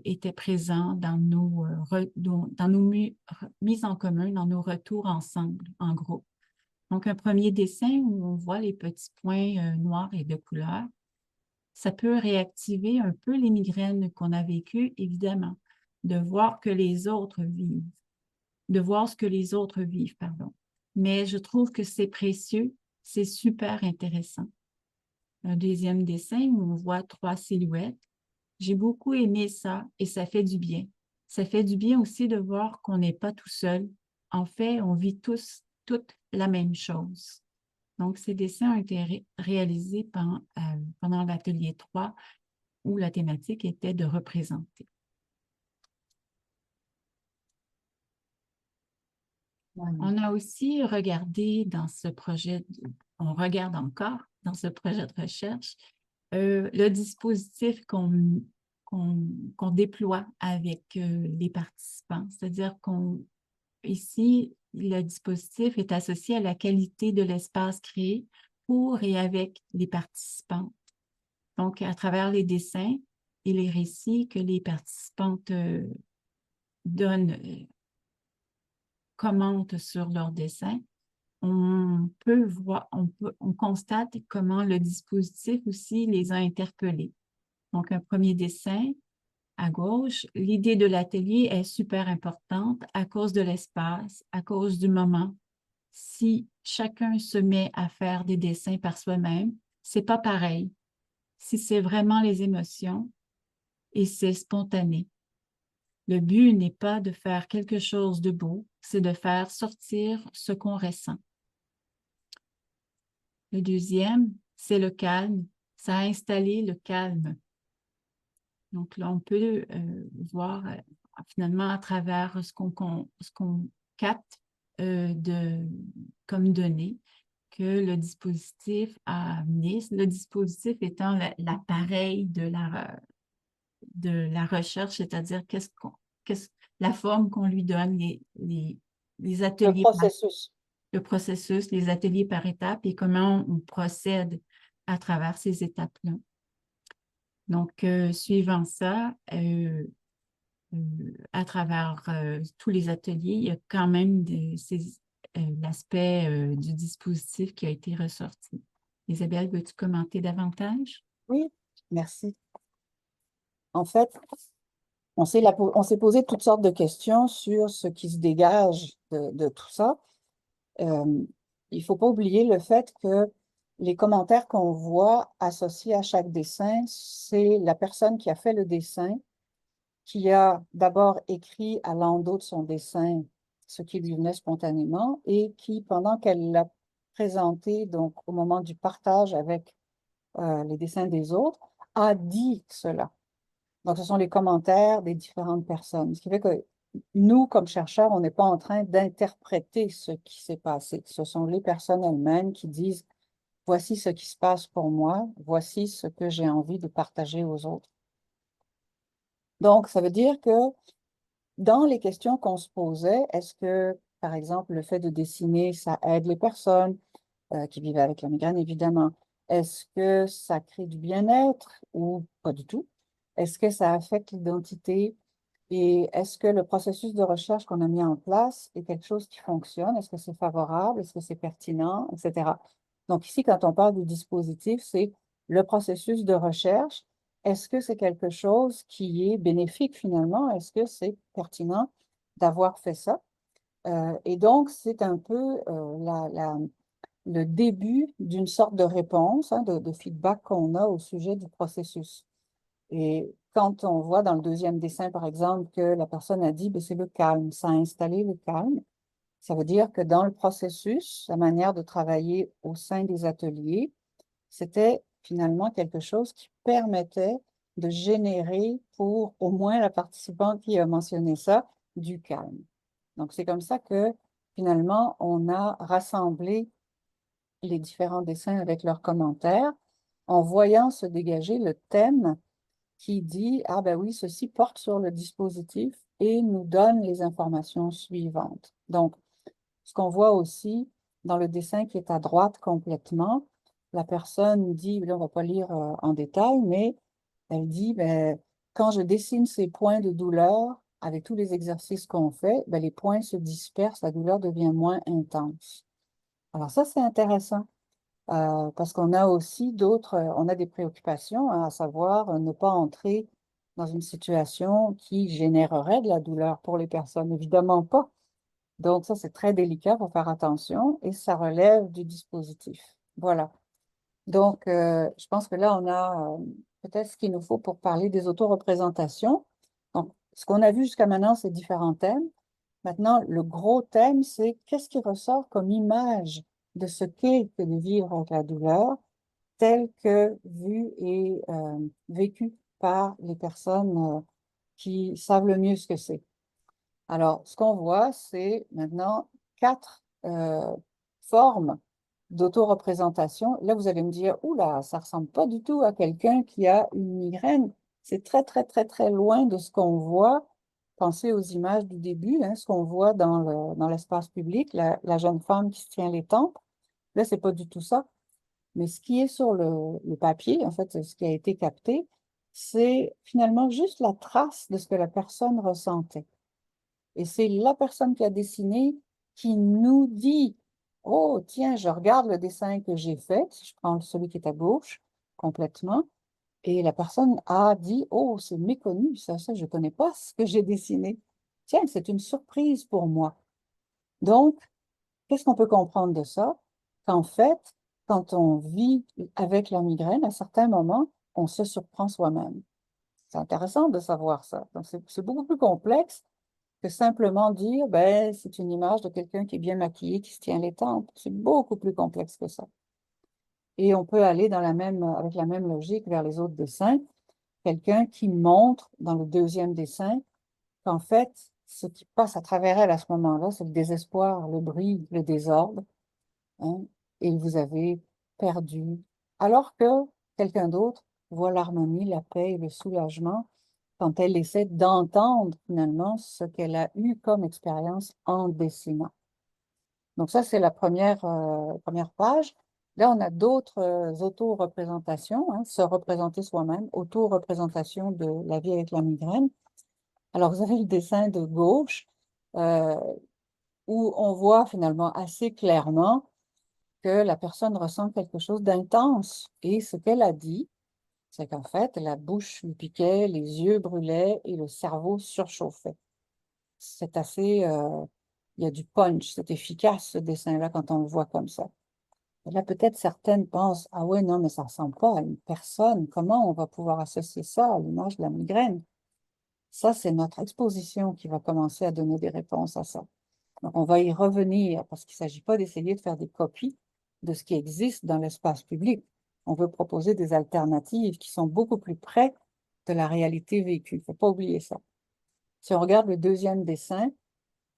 était présent dans nos mises en commun, dans nos retours ensemble, en groupe. Donc, un premier dessin où on voit les petits points noirs et de couleur, ça peut réactiver un peu les migraines qu'on a vécues, évidemment, de voir que les autres vivent, de voir ce que les autres vivent, pardon. Mais je trouve que c'est précieux, c'est super intéressant. Un deuxième dessin où on voit 3 silhouettes. J'ai beaucoup aimé ça et ça fait du bien. Ça fait du bien aussi de voir qu'on n'est pas tout seul. En fait, on vit tous, toute la même chose. Donc, ces dessins ont été réalisés pendant l'atelier 3 où la thématique était de représenter. On a aussi regardé dans ce projet, on regarde encore dans ce projet de recherche, le dispositif qu'on déploie avec les participants. C'est-à-dire ici, le dispositif est associé à la qualité de l'espace créé pour et avec les participants. Donc, à travers les dessins et les récits que les participantes donnent, commentent sur leurs dessins, on peut voir, on constate comment le dispositif aussi les a interpellés. Donc, un premier dessin à gauche, l'idée de l'atelier est super importante à cause de l'espace, à cause du moment. Si chacun se met à faire des dessins par soi-même, c'est pas pareil. Si c'est vraiment les émotions et c'est spontané. Le but n'est pas de faire quelque chose de beau, c'est de faire sortir ce qu'on ressent. Le deuxième, c'est le calme. Ça a installé le calme. Donc là, on peut voir finalement à travers ce qu'on capte comme données que le dispositif a amené. Le dispositif étant l'appareil de la recherche, c'est-à-dire la forme qu'on lui donne, les Le ateliers, processus. le processus, les ateliers par étapes et comment on procède à travers ces étapes-là. Donc, suivant ça, à travers tous les ateliers, il y a quand même l'aspect du dispositif qui a été ressorti. Isabelle, veux-tu commenter davantage? Oui, merci. En fait, on s'est posé toutes sortes de questions sur ce qui se dégage de tout ça. Il ne faut pas oublier le fait que les commentaires qu'on voit associés à chaque dessin, c'est la personne qui a fait le dessin, qui a d'abord écrit à l'endos de son dessin ce qui lui venait spontanément et qui, pendant qu'elle l'a présenté, donc au moment du partage avec les dessins des autres, a dit cela. Donc, ce sont les commentaires des différentes personnes. Ce qui fait que nous, comme chercheurs, on n'est pas en train d'interpréter ce qui s'est passé. Ce sont les personnes elles-mêmes qui disent, voici ce qui se passe pour moi, voici ce que j'ai envie de partager aux autres. Donc, ça veut dire que dans les questions qu'on se posait, est-ce que, par exemple, le fait de dessiner, ça aide les personnes qui vivent avec la migraine, évidemment? Est-ce que ça crée du bien-être ou pas du tout? Est-ce que ça affecte l'identité? Et est-ce que le processus de recherche qu'on a mis en place est quelque chose qui fonctionne? Est-ce que c'est favorable? Est-ce que c'est pertinent? Etc. Donc ici, quand on parle du dispositif, c'est le processus de recherche. Est-ce que c'est quelque chose qui est bénéfique finalement? Est-ce que c'est pertinent d'avoir fait ça? Et donc, c'est un peu le début d'une sorte de réponse, hein, de feedback qu'on a au sujet du processus. Et quand on voit dans le deuxième dessin, par exemple, que la personne a dit, ben, c'est le calme, ça a installé le calme, ça veut dire que dans le processus, la manière de travailler au sein des ateliers, c'était finalement quelque chose qui permettait de générer pour au moins la participante qui a mentionné ça, du calme. Donc, c'est comme ça que finalement, on a rassemblé les différents dessins avec leurs commentaires en voyant se dégager le thème qui dit, ah ben oui, ceci porte sur le dispositif et nous donne les informations suivantes. Donc, ce qu'on voit aussi dans le dessin qui est à droite complètement, la personne dit, là on ne va pas lire en détail, mais elle dit, ben, quand je dessine ces points de douleur, avec tous les exercices qu'on fait, ben, les points se dispersent, la douleur devient moins intense. Alors ça, c'est intéressant. Parce qu'on a aussi on a des préoccupations, hein, à savoir ne pas entrer dans une situation qui générerait de la douleur pour les personnes, évidemment pas. Donc ça, c'est très délicat, il faut faire attention et ça relève du dispositif. Voilà. Donc, je pense que là, on a peut-être ce qu'il nous faut pour parler des autoreprésentations. Donc, ce qu'on a vu jusqu'à maintenant, c'est différents thèmes. Maintenant, le gros thème, c'est qu'est-ce qui ressort comme image de ce qu'est que de vivre avec la douleur, tel que vu et vécu par les personnes qui savent le mieux ce que c'est. Alors, ce qu'on voit, c'est maintenant 4 formes d'autoreprésentation. Là, vous allez me dire, oula, ça ressemble pas du tout à quelqu'un qui a une migraine. C'est très, très, très, très loin de ce qu'on voit pensez aux images du début, hein, ce qu'on voit dans l'espace public, la jeune femme qui se tient les tempes. Là, c'est pas du tout ça. Mais ce qui est sur le papier, en fait, ce qui a été capté, c'est finalement juste la trace de ce que la personne ressentait. Et c'est la personne qui a dessiné qui nous dit, oh, tiens, je regarde le dessin que j'ai fait, si je prends celui qui est à gauche complètement, et la personne a dit, oh, c'est méconnu, ça, je ne connais pas ce que j'ai dessiné. Tiens, c'est une surprise pour moi. Donc, qu'est-ce qu'on peut comprendre de ça? Qu'en fait, quand on vit avec la migraine, à certains moments, on se surprend soi-même. C'est intéressant de savoir ça. Donc, c'est beaucoup plus complexe que simplement dire, ben, c'est une image de quelqu'un qui est bien maquillé, qui se tient les tempes. C'est beaucoup plus complexe que ça. Et on peut aller avec la même logique vers les autres dessins. Quelqu'un qui montre dans le deuxième dessin qu'en fait, ce qui passe à travers elle à ce moment-là, c'est le désespoir, le bruit, le désordre, hein, et vous avez perdu. Alors que quelqu'un d'autre voit l'harmonie, la paix et le soulagement quand elle essaie d'entendre finalement ce qu'elle a eu comme expérience en dessinant. Donc ça, c'est la première page. Là, on a d'autres auto-représentations, hein, se représenter soi-même, auto-représentation de la vie avec la migraine. Alors, vous avez le dessin de gauche, euh, où on voit finalement assez clairement que la personne ressent quelque chose d'intense. Et ce qu'elle a dit, c'est qu'en fait, la bouche lui piquait, les yeux brûlaient et le cerveau surchauffait. C'est assez, il y a du punch, c'est efficace ce dessin-là quand on le voit comme ça. Et là, peut-être certaines pensent, ah ouais, non, mais ça ne ressemble pas à une personne. Comment on va pouvoir associer ça à l'image de la migraine? Ça, c'est notre exposition qui va commencer à donner des réponses à ça. Donc, on va y revenir parce qu'il ne s'agit pas d'essayer de faire des copies de ce qui existe dans l'espace public. On veut proposer des alternatives qui sont beaucoup plus près de la réalité vécue. Il ne faut pas oublier ça. Si on regarde le deuxième dessin,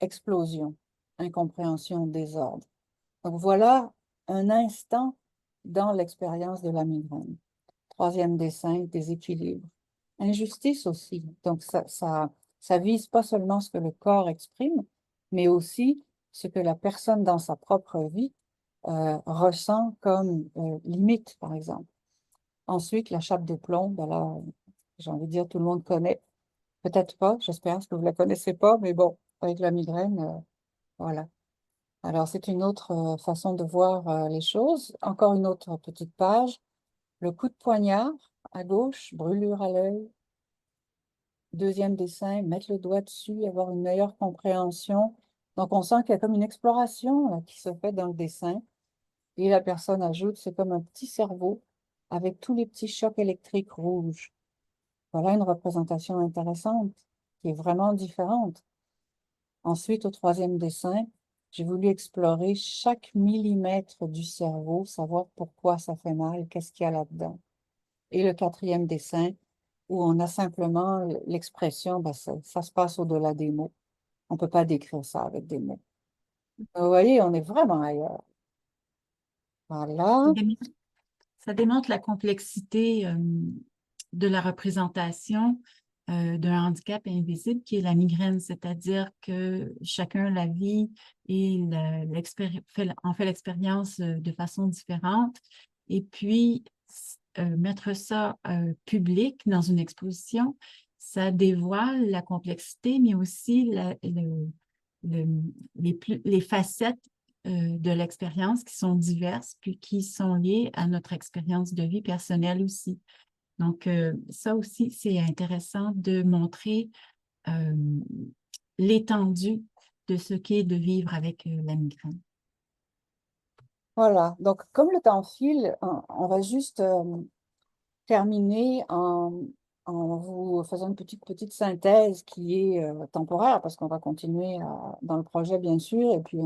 explosion, incompréhension, désordre. Donc voilà un instant dans l'expérience de la migraine. Troisième dessin, déséquilibre. Injustice aussi. Donc ça vise pas seulement ce que le corps exprime, mais aussi ce que la personne dans sa propre vie ressent comme limite, par exemple. Ensuite, la chape de plomb, ben là, j'ai envie de dire, tout le monde connaît. Peut-être pas, j'espère que vous ne la connaissez pas, mais bon, avec la migraine, voilà. Alors, c'est une autre façon de voir les choses. Encore une autre petite page. Le coup de poignard à gauche, brûlure à l'œil. Deuxième dessin, mettre le doigt dessus, avoir une meilleure compréhension. Donc, on sent qu'il y a comme une exploration là, qui se fait dans le dessin. Et la personne ajoute, c'est comme un petit cerveau avec tous les petits chocs électriques rouges. Voilà une représentation intéressante qui est vraiment différente. Ensuite, au troisième dessin, j'ai voulu explorer chaque millimètre du cerveau, savoir pourquoi ça fait mal, qu'est-ce qu'il y a là-dedans. Et le quatrième dessin, où on a simplement l'expression, ben, ça se passe au-delà des mots. On ne peut pas décrire ça avec des mots. Vous voyez, on est vraiment ailleurs. Ça Voilà. démontre, ça démontre la complexité de la représentation d'un handicap invisible qui est la migraine, c'est-à-dire que chacun la vit et en fait l'expérience de façon différente. Et puis, mettre ça public dans une exposition, ça dévoile la complexité, mais aussi les facettes de l'expérience qui sont diverses, puis qui sont liées à notre expérience de vie personnelle aussi. Donc, ça aussi, c'est intéressant de montrer euh, l'étendue de ce qu'est de vivre avec la migraine. Voilà. Donc, comme le temps file, on va juste terminer en vous faisant une petite synthèse qui est temporaire, parce qu'on va continuer dans le projet, bien sûr, et puis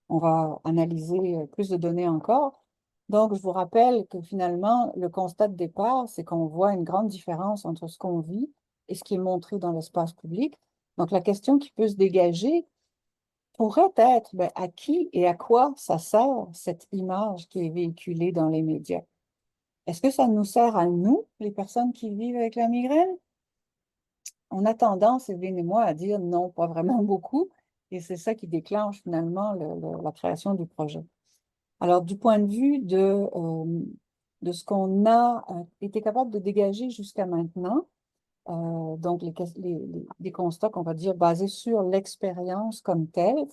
on va analyser plus de données encore. Donc, je vous rappelle que finalement, le constat de départ, c'est qu'on voit une grande différence entre ce qu'on vit et ce qui est montré dans l'espace public. Donc, la question qui peut se dégager pourrait être, ben, à qui et à quoi ça sert cette image qui est véhiculée dans les médias? Est-ce que ça nous sert à nous, les personnes qui vivent avec la migraine? on a tendance, Evelyne et moi, à dire non, pas vraiment beaucoup, et c'est ça qui déclenche finalement la création du projet. Alors, du point de vue de ce qu'on a été capable de dégager jusqu'à maintenant, donc des constats qu'on va dire basés sur l'expérience comme telle,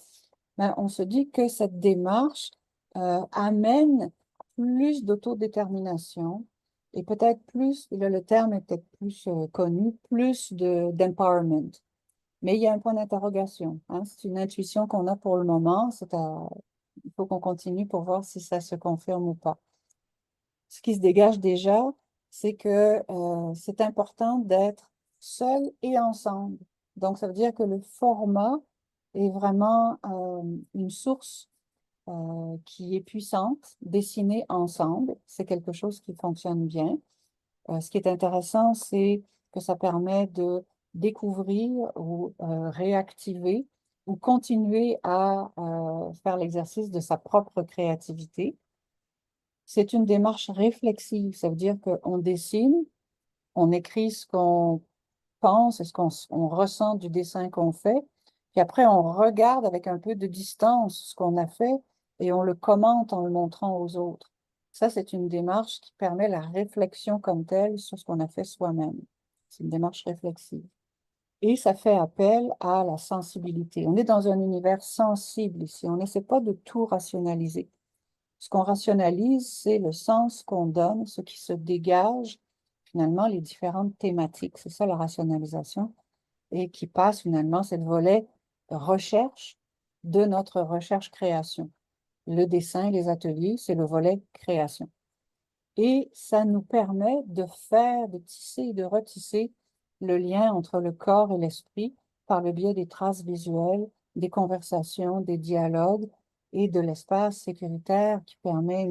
ben, on se dit que cette démarche amène plus d'autodétermination et peut-être plus, et là le terme est peut-être plus connu, plus d'empowerment. Mais il y a un point d'interrogation, hein. C'est une intuition qu'on a pour le moment. Il faut qu'on continue pour voir si ça se confirme ou pas. Ce qui se dégage déjà, c'est que c'est important d'être seul et ensemble. Donc, ça veut dire que le format est vraiment une source qui est puissante, dessinée ensemble. C'est quelque chose qui fonctionne bien. Ce qui est intéressant, c'est que ça permet de découvrir ou réactiver ou continuer à faire l'exercice de sa propre créativité. C'est une démarche réflexive, ça veut dire qu'on dessine, on écrit ce qu'on pense et ce qu'on ressent du dessin qu'on fait, puis après on regarde avec un peu de distance ce qu'on a fait et on le commente en le montrant aux autres. Ça, c'est une démarche qui permet la réflexion comme telle sur ce qu'on a fait soi-même. C'est une démarche réflexive. Et ça fait appel à la sensibilité. On est dans un univers sensible ici. On n'essaie pas de tout rationaliser. Ce qu'on rationalise, c'est le sens qu'on donne, ce qui se dégage, finalement, les différentes thématiques. C'est ça la rationalisation. Et qui passe finalement, c'est le volet recherche de notre recherche-création. Le dessin et les ateliers, c'est le volet création. Et ça nous permet de faire, de tisser et de retisser le lien entre le corps et l'esprit par le biais des traces visuelles, des conversations, des dialogues et de l'espace sécuritaire qui permet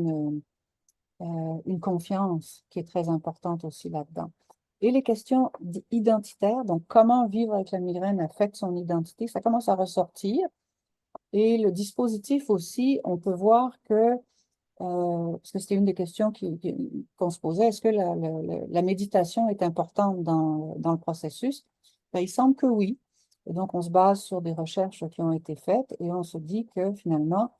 une confiance qui est très importante aussi là-dedans. Et les questions identitaires, donc comment vivre avec la migraine affecte son identité, ça commence à ressortir. Et le dispositif aussi, on peut voir que parce que c'était une des questions qu'on se posait, est-ce que la méditation est importante dans le processus? Ben, il semble que oui. Et donc, on se base sur des recherches qui ont été faites et on se dit que finalement,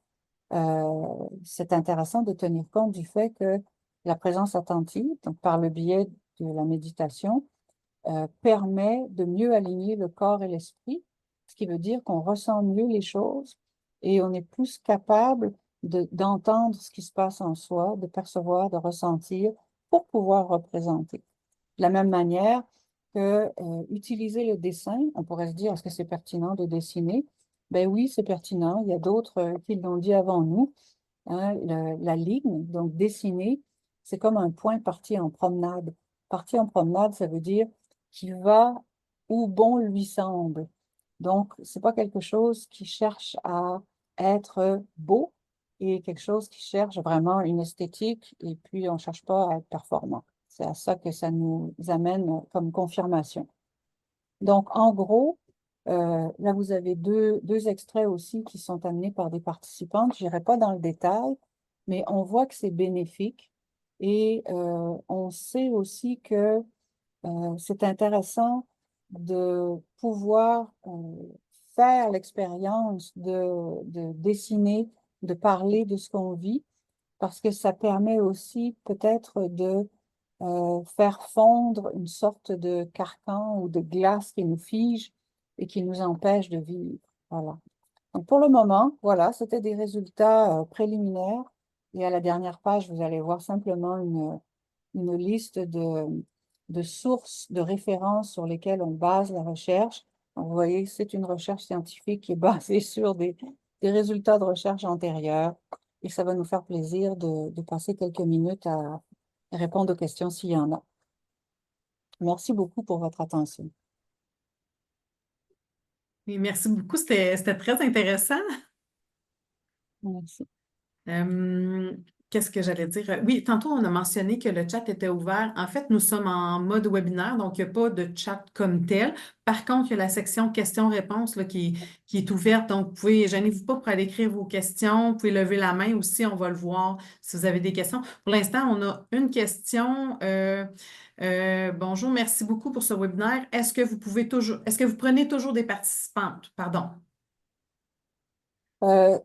c'est intéressant de tenir compte du fait que la présence attentive, donc par le biais de la méditation, permet de mieux aligner le corps et l'esprit, ce qui veut dire qu'on ressent mieux les choses et on est plus capable d'entendre ce qui se passe en soi, de percevoir, de ressentir pour pouvoir représenter. De la même manière que utiliser le dessin, on pourrait se dire, est-ce que c'est pertinent de dessiner? Ben oui, c'est pertinent. Il y a d'autres qui l'ont dit avant nous. Hein, la ligne, donc dessiner, c'est comme un point parti en promenade. Parti en promenade, ça veut dire qu'il va où bon lui semble. Donc, c'est pas quelque chose qui cherche à être beau et quelque chose qui cherche vraiment une esthétique et puis on cherche pas à être performant. C'est à ça que ça nous amène comme confirmation. Donc, en gros, là, vous avez deux extraits aussi qui sont amenés par des participantes. Je n'irai pas dans le détail, mais on voit que c'est bénéfique et on sait aussi que c'est intéressant de pouvoir faire l'expérience de dessiner, de parler de ce qu'on vit, parce que ça permet aussi peut-être de faire fondre une sorte de carcan ou de glace qui nous fige et qui nous empêche de vivre. Voilà. Donc pour le moment, voilà, c'était des résultats préliminaires. Et à la dernière page, vous allez voir simplement une liste de sources, de références sur lesquelles on base la recherche. Donc, vous voyez, c'est une recherche scientifique qui est basée sur des résultats de recherche antérieurs. Et ça va nous faire plaisir de passer quelques minutes à répondre aux questions s'il y en a. Merci beaucoup pour votre attention. Et merci beaucoup, c'était très intéressant. Merci. Euh, Qu'est-ce que j'allais dire? Oui, tantôt, on a mentionné que le chat était ouvert. En fait, nous sommes en mode webinaire, donc il n'y a pas de chat comme tel. Par contre, il y a la section questions-réponses là, qui est ouverte. Donc, vous pouvez, gênez-vous pas pour aller écrire vos questions. Vous pouvez lever la main aussi, on va le voir si vous avez des questions. Pour l'instant, on a une question. Bonjour, merci beaucoup pour ce webinaire. Est-ce que vous prenez toujours des participantes? Pardon.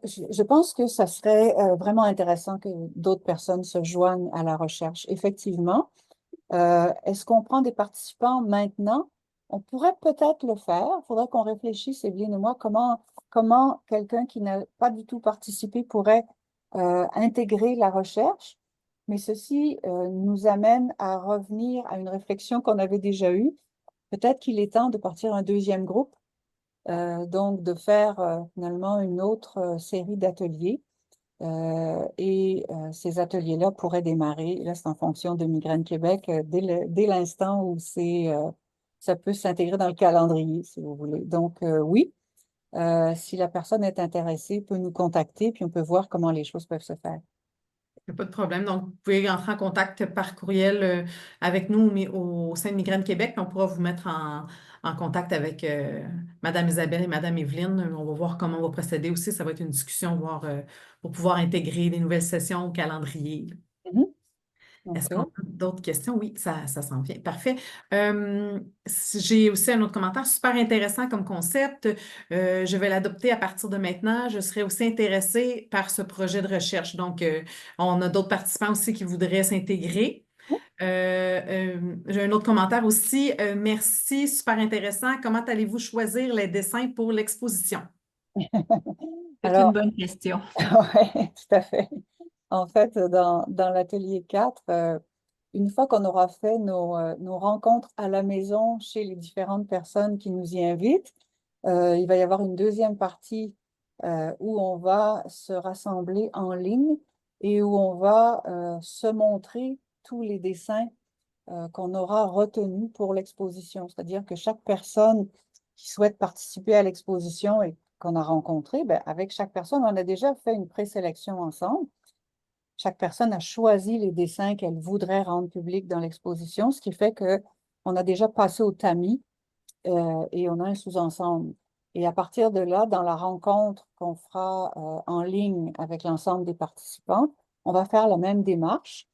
Je pense que ça serait vraiment intéressant que d'autres personnes se joignent à la recherche. Effectivement, est-ce qu'on prend des participants maintenant? On pourrait peut-être le faire. Il faudrait qu'on réfléchisse, Evelyne et moi, comment quelqu'un qui n'a pas du tout participé pourrait intégrer la recherche. Mais ceci nous amène à revenir à une réflexion qu'on avait déjà eue. Peut-être qu'il est temps de partir un deuxième groupe, donc de faire finalement une autre série d'ateliers. Ces ateliers-là pourraient démarrer, là c'est en fonction de Migraine Québec, dès l'instant où ça peut s'intégrer dans le calendrier, si vous voulez. Donc oui, si la personne est intéressée, peut nous contacter, puis on peut voir comment les choses peuvent se faire. Il n'y a pas de problème. Donc, vous pouvez entrer en contact par courriel avec nous au sein de Migraine Québec, puis on pourra vous mettre en contact avec Madame Isabelle et Madame Evelyne. On va voir comment on va procéder aussi. Ça va être une discussion, voir, pour pouvoir intégrer des nouvelles sessions au calendrier. Mhm. Est-ce qu'on a OK. d'autres questions? Oui, ça s'en vient. Parfait. J'ai aussi un autre commentaire super intéressant comme concept. Je vais l'adopter à partir de maintenant. Je serai aussi intéressée par ce projet de recherche. Donc, on a d'autres participants aussi qui voudraient s'intégrer. J'ai un autre commentaire aussi. Merci, super intéressant. Comment allez-vous choisir les dessins pour l'exposition? C'est une Alors, bonne question. ouais, tout à fait. En fait, dans l'atelier 4, une fois qu'on aura fait nos rencontres à la maison chez les différentes personnes qui nous y invitent, il va y avoir une deuxième partie où on va se rassembler en ligne et où on va se montrer tous les dessins qu'on aura retenus pour l'exposition. C'est-à-dire que chaque personne qui souhaite participer à l'exposition et qu'on a rencontrée, ben, avec chaque personne, on a déjà fait une présélection ensemble. Chaque personne a choisi les dessins qu'elle voudrait rendre publics dans l'exposition, ce qui fait qu'on a déjà passé au tamis et on a un sous-ensemble. Et à partir de là, dans la rencontre qu'on fera en ligne avec l'ensemble des participants, on va faire la même démarche.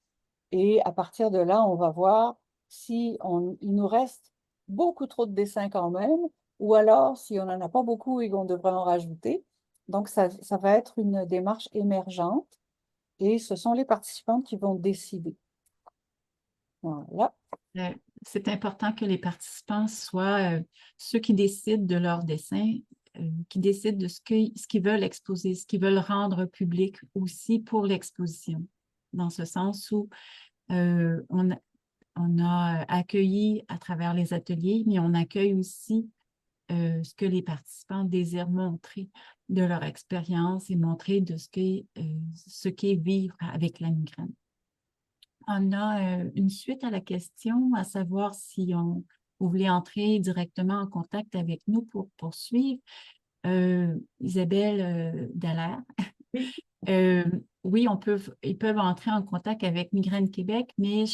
Et à partir de là, on va voir si il nous reste beaucoup trop de dessins quand même, ou alors si on n'en a pas beaucoup et qu'on devrait en rajouter. Donc, ça va être une démarche émergente et ce sont les participants qui vont décider. Voilà. Euh, c'est important que les participants soient ceux qui décident de leur dessin, qui décident de ce qu'ils veulent exposer, ce qu'ils veulent rendre public aussi pour l'exposition. Dans ce sens où on a accueilli à travers les ateliers, mais on accueille aussi ce que les participants désirent montrer de leur expérience et montrer de ce qu'est vivre avec la migraine. On a une suite à la question, à savoir si vous voulez entrer directement en contact avec nous pour poursuivre. Isabelle Dallaire. Oui. Oui, ils peuvent entrer en contact avec Migraine Québec, mais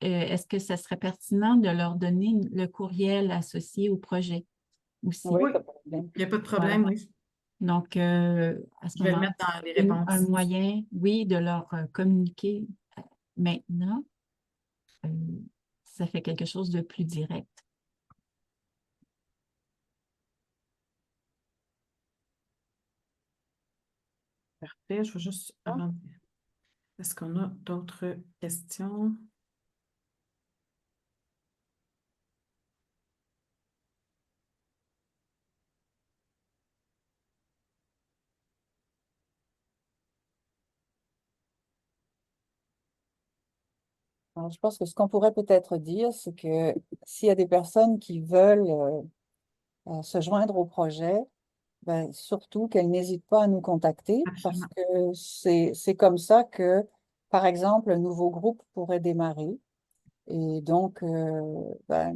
est-ce que ça serait pertinent de leur donner le courriel associé au projet aussi? Oui, Oui, pas de problème. il n'y a pas de Voilà. problème, oui. Donc, à ce Je vais le moment-là, mettre dans les c'est un réponses. moyen, oui, de leur communiquer maintenant. Euh, ça fait quelque chose de plus direct. Parfait. Je vais juste. Est-ce qu'on a d'autres questions? Alors, je pense que ce qu'on pourrait peut-être dire, c'est que s'il y a des personnes qui veulent se joindre au projet, ben, surtout qu'elles n'hésitent pas à nous contacter parce Absolument. que c'est comme ça que, par exemple, un nouveau groupe pourrait démarrer. Et donc, ben,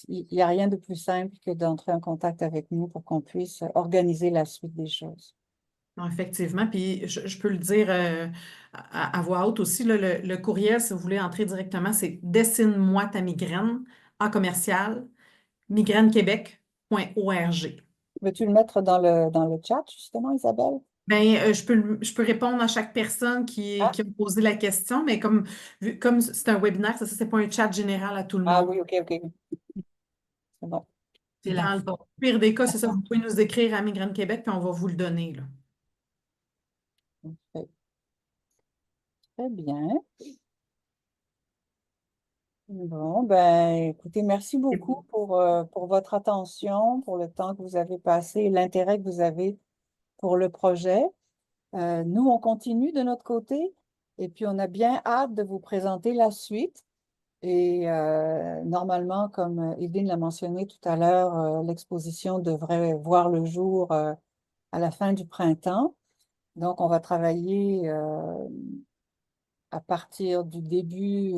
il n'y a rien de plus simple que d'entrer en contact avec nous pour qu'on puisse organiser la suite des choses. Non, effectivement, puis je peux le dire à voix haute aussi, là, le courriel, si vous voulez entrer directement, c'est dessine-moi ta migraine en commercial migrainequebec.org. Veux-tu le mettre dans le chat, justement, Isabelle? Ben, je peux répondre à chaque personne Ah, qui a posé la question, mais comme c'est un webinaire, ça, c'est pas un chat général à tout le ah monde. oui, ok, ok. C'est bon. C'est Puis la dans le forme. pire des cas, c'est ça, vous pouvez nous écrire à Migraine Québec, puis on va vous le donner, là. Parfait. Très bien. Bon, ben, écoutez, merci beaucoup pour votre attention, pour le temps que vous avez passé et l'intérêt que vous avez pour le projet. Nous, on continue de notre côté et puis on a bien hâte de vous présenter la suite. Et normalement, comme Evelyne l'a mentionné tout à l'heure, l'exposition devrait voir le jour à la fin du printemps. Donc, on va travailler à partir du début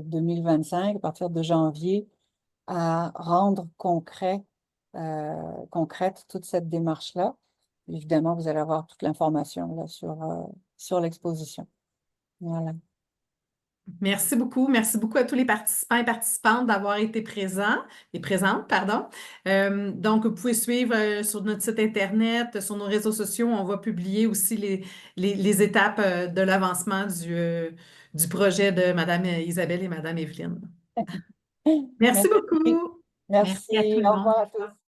2025, à partir de janvier, à rendre concrète toute cette démarche-là. Évidemment, vous allez avoir toute l'information là, sur l'exposition. Voilà. Merci beaucoup. Merci beaucoup à tous les participants et participantes d'avoir été présents et présentes, pardon. Donc, vous pouvez suivre sur notre site Internet, sur nos réseaux sociaux. On va publier aussi les étapes de l'avancement du projet de Madame Isabelle et Madame Evelyne. Merci Merci. beaucoup. Merci à tout Merci. le Au monde. revoir à tous.